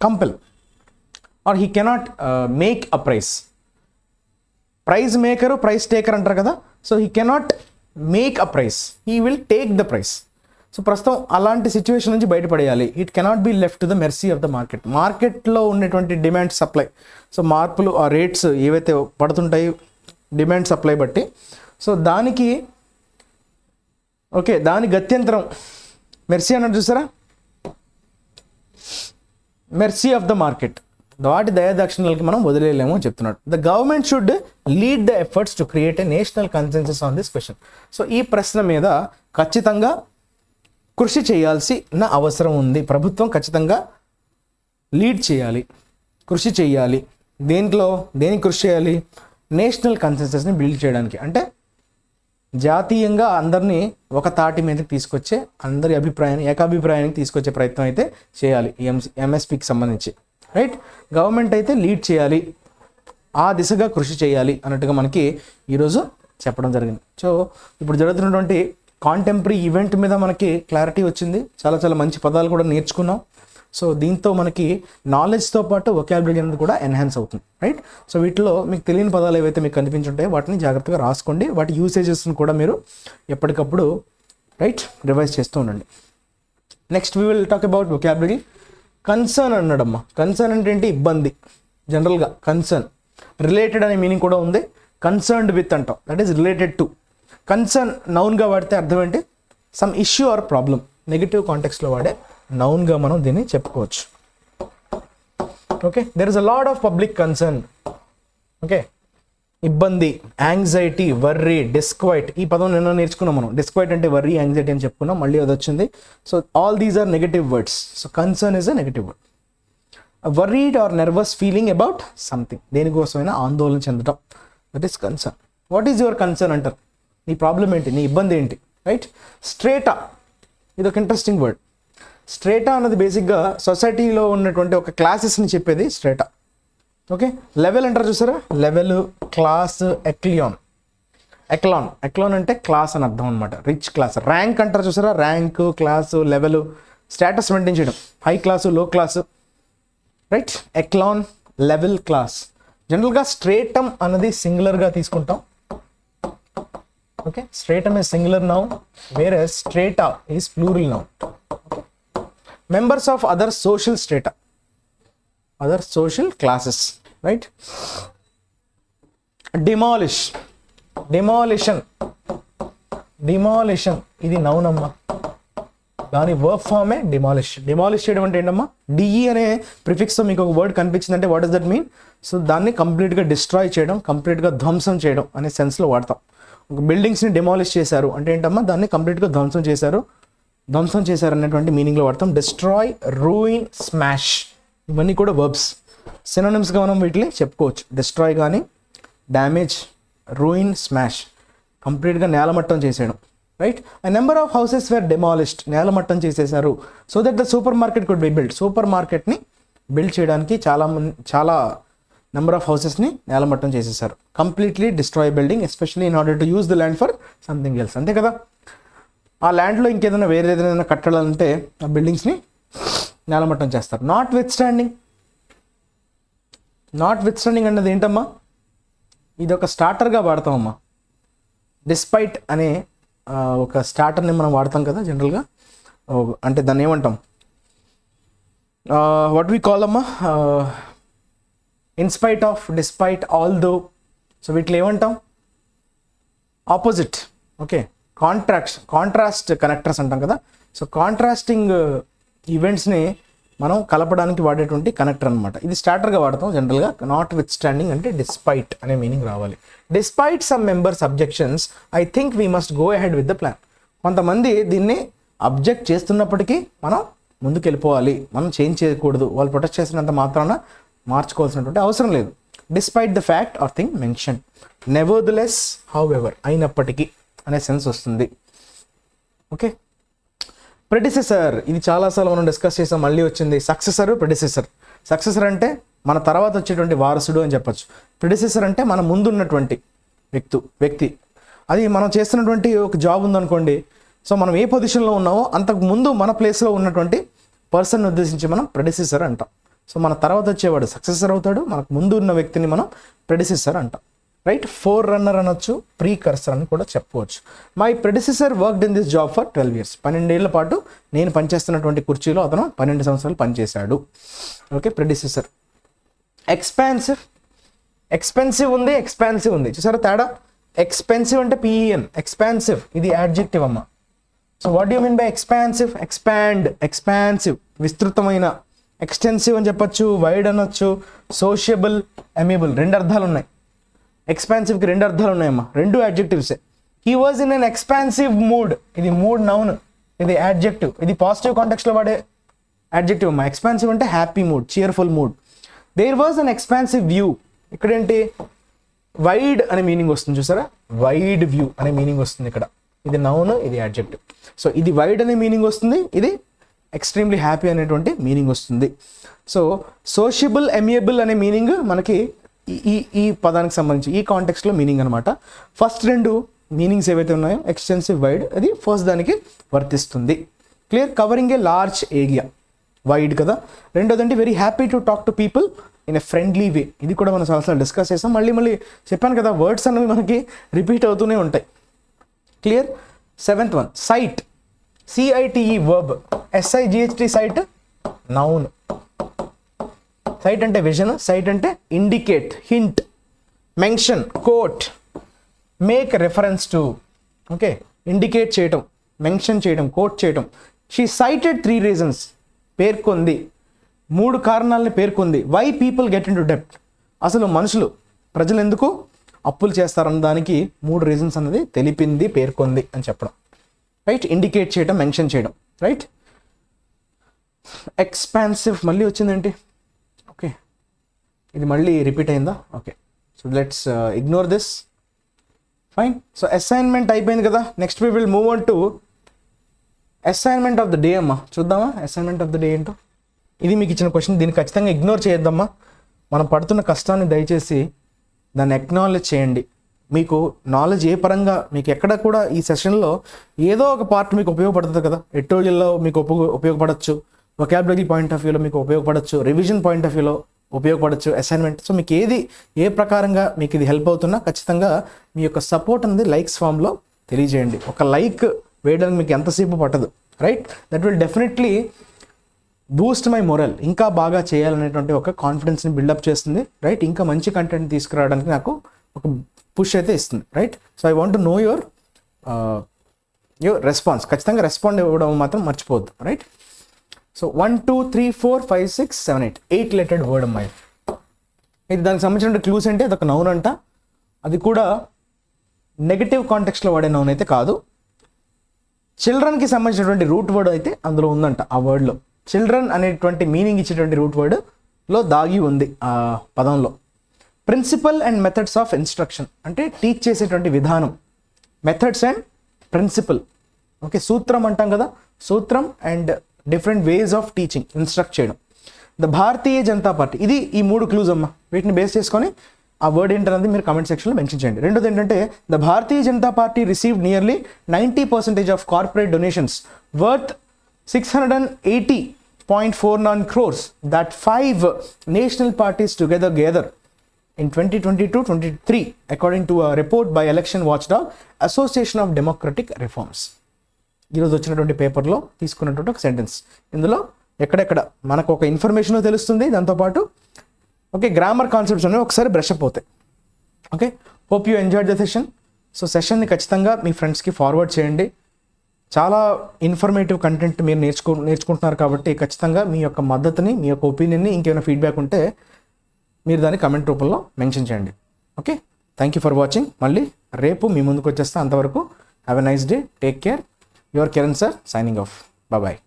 compel or he cannot make a price. Price maker price taker అంటారు కదా. So he cannot make a price, he will take the price. So ప్రస్తుతం అలాంటి సిచ్యువేషన్ నుంచి బయటపడేయాలి. It cannot be left to the mercy of the market. మార్కెట్లో ఉన్నటువంటి demand supply, so మార్పులు ఆ రేట్స్ ఏవైతే పడుతుంటాయి డిమాండ్ సప్లై బట్టి, సో దానికి ఓకే దాని గత్యంతరం మెర్సీ అన్నట్టు చూసారా, మెర్సీ ఆఫ్ ద మార్కెట్, వాటి దయాదాక్షిణ్యాలకి మనం వదిలేయలేము అని చెప్తున్నాడు. The government should lead the efforts to create a national consensus on this question. So ఈ ప్రశ్న మీద ఖచ్చితంగా కృషి చేయాల్సిన అవసరం ఉంది. ప్రభుత్వం ఖచ్చితంగా లీడ్ చేయాలి, కృషి చేయాలి. దేనికి కృషి చేయాలి? నేషనల్ కన్సెన్సస్ని బిల్డ్ చేయడానికి. అంటే జాతీయంగా అందరినీ ఒక తాటి మీదకి తీసుకొచ్చే, అందరి ఏకాభిప్రాయానికి తీసుకొచ్చే ప్రయత్నం అయితే చేయాలి ఈ ఎంఎస్పికి సంబంధించి, రైట్. గవర్నమెంట్ అయితే లీడ్ చేయాలి, ఆ దిశగా కృషి చేయాలి అన్నట్టుగా మనకి ఈరోజు చెప్పడం జరిగింది. సో ఇప్పుడు జరుగుతున్నటువంటి కాంటెంపరీ ఈవెంట్ మీద మనకి క్లారిటీ వచ్చింది. చాలా మంచి పదాలు కూడా నేర్చుకున్నాం. సో దీంతో మనకి నాలెడ్జ్తో పాటు వొకాబులరీ అనేది కూడా ఎన్హాన్స్ అవుతుంది, రైట్. సో వీటిలో మీకు తెలియని పదాలు ఏవైతే మీకు కనిపించుంటాయో వాటిని జాగ్రత్తగా రాసుకోండి. వాటి యూసేజెస్ని కూడా మీరు ఎప్పటికప్పుడు రైట్ రివైజ్ చేస్తూ ఉండండి. Next we will talk about vocabulary. Concern అన్నాడమ్మా. కన్సర్న్ అంటే ఏంటి? ఇబ్బంది. జనరల్గా కన్సర్న్ రిలేటెడ్ అనే మీనింగ్ కూడా ఉంది. కన్సర్న్డ్ విత్ అంటాం, that is related to. Concern నౌన్గా వాడితే అర్థం ఏంటి? Some issue or problem. Negative కాంటెక్స్లో వాడే నౌన్గా మనం దీన్ని చెప్పుకోవచ్చు. Okay, there is a lot of public concern. Okay, ఇబ్బంది, యాంగ్జైటీ, వర్రీ, డిస్క్వైట్. ఈ పదం నిన్న నేర్చుకున్నాం మనం. డిస్క్వైట్ అంటే వర్రీ, యాంగ్జైటీ అని చెప్పుకున్నాం, మళ్ళీ అది వచ్చింది. So all these are negative words. So concern is a negative word. Worried or nervous feeling about something. దేనికోసమైనా ఆందోళన చెందడం, that is concern. What is your concern అంటారు? నీ ప్రాబ్లం ఏంటి? నీ ఇబ్బంది ఏంటి? రైట్. స్ట్రేటా ఇది ఒక ఇంట్రెస్టింగ్ వర్డ్. స్ట్రేటా అన్నది బేసిక్గా సొసైటీలో ఉన్నటువంటి ఒక క్లాసెస్ని చెప్పేది స్ట్రేటా. ఓకే, లెవెల్ అంటారు చూసారా, లెవెల్, క్లాస్, ఎక్లాన్. ఎక్లాన్ అంటే క్లాస్ అని అర్థం అనమాట, రిచ్ క్లాస్. ర్యాంక్ అంటారు చూసారా, rank, class, level, status maintain చేయడం, high class, low class, right. Echelon, level, class. జనరల్గా స్ట్రేటమ్ అన్నది సింగులర్గా తీసుకుంటాం. Okay, stratum is singular noun whereas strata is plural noun. Members of other social strata, other social classes, right. Demolish, demolition ఇది noun అమ్మా, దాని verb ఫామే demolish. Demolish చేయడం అంటే ఏంటమ్మా, డిఈ అనే ప్రిఫిక్స్ మీకు ఒక వర్డ్ కనిపించిందంటే what does that mean? So దాన్ని కంప్లీట్గా డిస్ట్రాయ్ చేయడం, కంప్లీట్గా ధ్వంసం చేయడం అనే సెన్స్లో వాడతాం. ఒక బిల్డింగ్స్ని డిమాలిష్ చేశారు అంటే ఏంటమ్మా, దాన్ని కంప్లీట్గా ధ్వంసం చేశారు అనేటువంటి మీనింగ్లో వాడతాం. డిస్ట్రాయ్, రూయిన్, స్మాష్, ఇవన్నీ కూడా వర్బ్స్. సినోనిమ్స్గా మనం వీటిని చెప్పుకోవచ్చు. డిస్ట్రాయ్ కానీ, డ్యామేజ్, రూయిన్, స్మాష్, కంప్లీట్గా నేలమట్టం చేసేయడం, right. A number of houses were demolished, నేలమట్టం చేసేశారు. So that the super market could be build, super మార్కెట్ని బిల్డ్ చేయడానికి చాలా నెంబర్ ఆఫ్ హౌసెస్ని నేలమట్టం చేసేసారు. Completely destroy building, especially in order to use the land for something else. అంతే కదా, ఆ ల్యాండ్లో ఇంకేదైనా వేరే ఏదైనా కట్టాలంటే ఆ బిల్డింగ్స్ని నేలమట్టం చేస్తారు. నాట్ విత్ స్టాండింగ్ అన్నది ఏంటమ్మా, ఇది ఒక స్టార్టర్గా వాడతామమ్మా. డిస్పైట్ అనే ఒక స్టార్టర్ని మనం వాడతాం కదా జనరల్గా, అంటే దాన్ని ఏమంటాం, వాట్ వి కాల్ అమ్మా, in spite of, despite, although. So వీటిలో ఏమంటాం, ఆపోజిట్. ఓకే, కాంట్రాస్ట్ కనెక్టర్స్ అంటాం కదా. సో కాంట్రాస్టింగ్ ఈవెంట్స్ని మనం కలపడానికి వాడేటువంటి కనెక్టర్ అనమాట. ఇది స్టార్టర్గా వాడతాం జనరల్గా. నాట్ విత్ స్టాండింగ్ అంటే డిస్పైట్ అనే మీనింగ్ రావాలి. Despite some members objections I think we must go ahead with the plan. కొంతమంది దీన్ని అబ్జెక్ట్ చేస్తున్నప్పటికీ మనం ముందుకు వెళ్ళిపోవాలి, మనం చేంజ్ చేయకూడదు. వాళ్ళు ప్రొటెస్ట్ చేసినంత మాత్రాన మార్చుకోవాల్సినటువంటి అవసరం లేదు. Despite the fact are thing mention, nevertheless, however, అయినప్పటికీ అనే సెన్స్ వస్తుంది. ఓకే, ప్రెడిసెసర్ ఇది చాలాసార్లు మనం డిస్కస్ చేసాం, మళ్ళీ వచ్చింది. Successor, predecessor. సక్సెసర్ అంటే మన తర్వాత వచ్చేటువంటి వారసుడు అని చెప్పొచ్చు. ప్రెడిసెసర్ అంటే మన ముందున్నటువంటి వ్యక్తి. అది మనం చేస్తున్నటువంటి ఒక జాబ్ ఉందనుకోండి, సో మనం ఏ పొజిషన్లో ఉన్నామో అంతకు ముందు మన ప్లేస్లో ఉన్నటువంటి పర్సన్ ఉద్దేశించి మనం ప్రెడిసెసర్ అంటాం. సో మన తర్వాత వచ్చేవాడు సక్సెసర్ అవుతాడు, మనకు ముందు ఉన్న వ్యక్తిని మనం ప్రెడిసెసర్ అంటాం, రైట్. ఫోర్ రన్నర్ అనొచ్చు, ప్రీ కర్సర్ అని కూడా చెప్పుకోవచ్చు. My predecessor worked in this job for 12 years. 12 ఏళ్ల పాటు నేను పనిచేస్తున్నటువంటి కుర్చీలో అతను 12 సంవత్సరాలు పనిచేశాడు. Okay, predecessor. ఎక్స్పెన్సివ్ ఉంది, ఎక్స్పాన్సివ్ ఉంది, చూసారా తేడా. ఎక్స్పెన్సివ్ అంటే పిఈఎన్, ఎక్స్పాన్సివ్ ఇది యాడ్జెక్టివ్ అమ్మ. So what you mean by expansive? Expansive విస్తృతమైన. ఎక్స్టెన్సివ్ అని చెప్పొచ్చు, వైడ్ అనొచ్చు, సోషియబుల్, అమేబుల్, 2 అర్థాలు ఉన్నాయి. ఎక్స్పాన్సివ్కి 2 అర్థాలు ఉన్నాయమ్మా, 2 యాడ్జెక్టివ్సే. He was in an expansive mood, ఇది మూడ్ నౌన్, ఇది యాడ్జెక్టివ్, ఇది పాజిటివ్ కాంటెక్స్లో వాడే యాడ్జెక్టివ్ అమ్మా. ఎక్స్పాన్సివ్ అంటే happy mood, cheerful mood. There was an expansive view, ఇక్కడేంటి వైడ్ అనే మీనింగ్ వస్తుంది చూసారా, వైడ్ వ్యూ అనే మీనింగ్ వస్తుంది ఇక్కడ. ఇది నౌన్, ఇది యాడ్జెక్టివ్. సో ఇది వైడ్ అనే మీనింగ్ వస్తుంది, ఇది ఎక్స్ట్రీమ్లీ హ్యాపీ అనేటువంటి మీనింగ్ వస్తుంది. సో సోషియబుల్, ఎమియబుల్ అనే మీనింగ్ మనకి ఈ పదానికి సంబంధించి ఈ కాంటెక్స్ట్లో మీనింగ్ అనమాట. ఫస్ట్ 2 మీనింగ్స్ ఏవైతే ఉన్నాయో ఎక్స్టెన్సివ్, వైడ్, అది ఫస్ట్ దానికి వర్తిస్తుంది. Clear. Covering a large area, wide కదా. రెండోదంటే very happy to talk to people in a friendly way, ఇది కూడా మనం చాలాసార్లు డిస్కస్ చేసాం. మళ్ళీ చెప్పాను కదా, వర్డ్స్ అనేవి మనకి రిపీట్ అవుతూనే ఉంటాయి. Clear. 7th one, cite, C I T E verb, S I G H T, sight noun. Sight అంటే విజన్, సైట్ అంటే indicate, hint, mention, quote, make reference to. Okay, indicate చేయటం, మెన్షన్ చేయడం, కోట్ చేయటం. షీ సైటెడ్ 3 reasons, పేర్కొంది, 3 కారణాలని పేర్కొంది. Why people get in to డెప్ట్, అసలు ప్రజలు ఎందుకు అప్పులు చేస్తారన్న దానికి 3 reasons అన్నది తెలిపింది, పేర్కొంది అని చెప్పడం, రైట్. ఇండికేట్ చేయడం, మెన్షన్ చేయడం, రైట్. ఎక్స్పాన్సివ్ మళ్ళీ వచ్చిందేంటి, ఓకే ఇది మళ్ళీ రిపీట్ అయిందా, okay. So let's ignore this. Fine. So assignment అయిపోయింది కదా. Next we will move on to assignment of the day అమ్మా. చూద్దామా అసైన్మెంట్ ఆఫ్ ద డే ఏంటో. ఇది మీకు ఇచ్చిన క్వశ్చన్, దీన్ని ఖచ్చితంగా ఇగ్నోర్ చేయొద్దమ్మా. మనం పడుతున్న కష్టాన్ని దయచేసి దాన్ని అక్నాలెడ్జ్ చేయండి. మీకు నాలెడ్జ్ ఏ పరంగా మీకు ఎక్కడ కూడా ఈ సెషన్లో ఏదో ఒక పార్ట్ మీకు ఉపయోగపడుతుంది కదా. ఎడిటోరియల్లో మీకు ఉపయోగపడవచ్చు, వొకాబులరీ పాయింట్ ఆఫ్ వ్యూలో మీకు ఉపయోగపడవచ్చు, రివిజన్ పాయింట్ ఆఫ్ వ్యూలో ఉపయోగపడవచ్చు, అసైన్మెంట్. సో మీకు ఏది ఏ ప్రకారంగా మీకు ఇది హెల్ప్ అవుతున్నా ఖచ్చితంగా మీ యొక్క సపోర్ట్ అనేది లైక్స్ ఫామ్లో తెలియజేయండి. ఒక లైక్ వేయడానికి మీకు ఎంతసేపు పట్టదు, right? That will definitely Boost my moral. ఇంకా బాగా చేయాలనేటువంటి ఒక కాన్ఫిడెన్స్ని బిల్డప్ చేస్తుంది, రైట్? ఇంకా మంచి కంటెంట్ తీసుకురావడానికి నాకు ఒక పుష్ అయితే ఇస్తుంది, right? So I want to know your response. ఖచ్చితంగా రెస్పాండ్ ఇవ్వడం మాత్రం మర్చిపోవద్దు, రైట్? సో 1 2 3 4 5 6 7 8 లెటెడ్ వర్డ్ అమ్మాయి. ఇది దానికి సంబంధించిన క్లూస్ అంటే అదొక నౌన్ అంట. అది కూడా నెగటివ్ కాంటెక్స్ట్లో వాడే నౌన్ అయితే కాదు. చిల్డ్రన్కి సంబంధించినటువంటి రూట్ వర్డ్ అయితే అందులో ఉందంట. ఆ వర్డ్లో చిల్డ్రన్ అనేటువంటి మీనింగ్ ఇచ్చేటువంటి రూట్ వర్డ్లో దాగి ఉంది ఆ పదంలో. Principle and methods of instruction అంటే టీచ్ చేసేటువంటి విధానం. Methods and principal. ఓకే, సూత్రం అంటాం కదా, సూత్రం and different ways of teaching, instruct చేయడం. The Bharatiya Janata party. ఇది ఈ 3 క్లూజ్ అమ్మా. వీటిని బేస్ చేసుకొని ఆ వర్డ్ ఏంటన్నది మీరు కామెంట్ సెక్షన్లో మెన్షన్ చేయండి. రెండోది ఏంటంటే the Bharatiya Janata party received nearly 90% of corporate donations worth 680.49 crores that 5 national parties together in 2022-23 according to a report by Election Watchdog Association of Democratic Reforms. ఈరోజు వచ్చినటువంటి పేపర్లో తీసుకున్నటువంటి ఒక సెంటెన్స్. ఇందులో ఎక్కడెక్కడ మనకు ఒక ఇన్ఫర్మేషన్ తెలుస్తుంది, దాంతోపాటు ఓకే గ్రామర్ కాన్సెప్ట్స్ అనేవి ఒకసారి బ్రష్ అప్ అవుతాయి. Okay, hope you enjoyed the session. So సెషన్ని ఖచ్చితంగా మీ ఫ్రెండ్స్కి ఫార్వర్డ్ చేయండి. చాలా ఇన్ఫర్మేటివ్ కంటెంట్ మీరు నేర్చుకుంటున్నారు కాబట్టి ఖచ్చితంగా మీ యొక్క మద్దతుని, మీ యొక్క ఒపీనియన్ని, ఇంకేమైనా ఫీడ్బ్యాక్ ఉంటే మీరు దాన్ని కమెంట్ రూపంలో మెన్షన్ చేయండి. Okay, thank you for watching. మళ్ళీ రేపు మీ ముందుకు వచ్చేస్తా. అంతవరకు have a nice day, take care. Your Kiran sir signing off. Bye.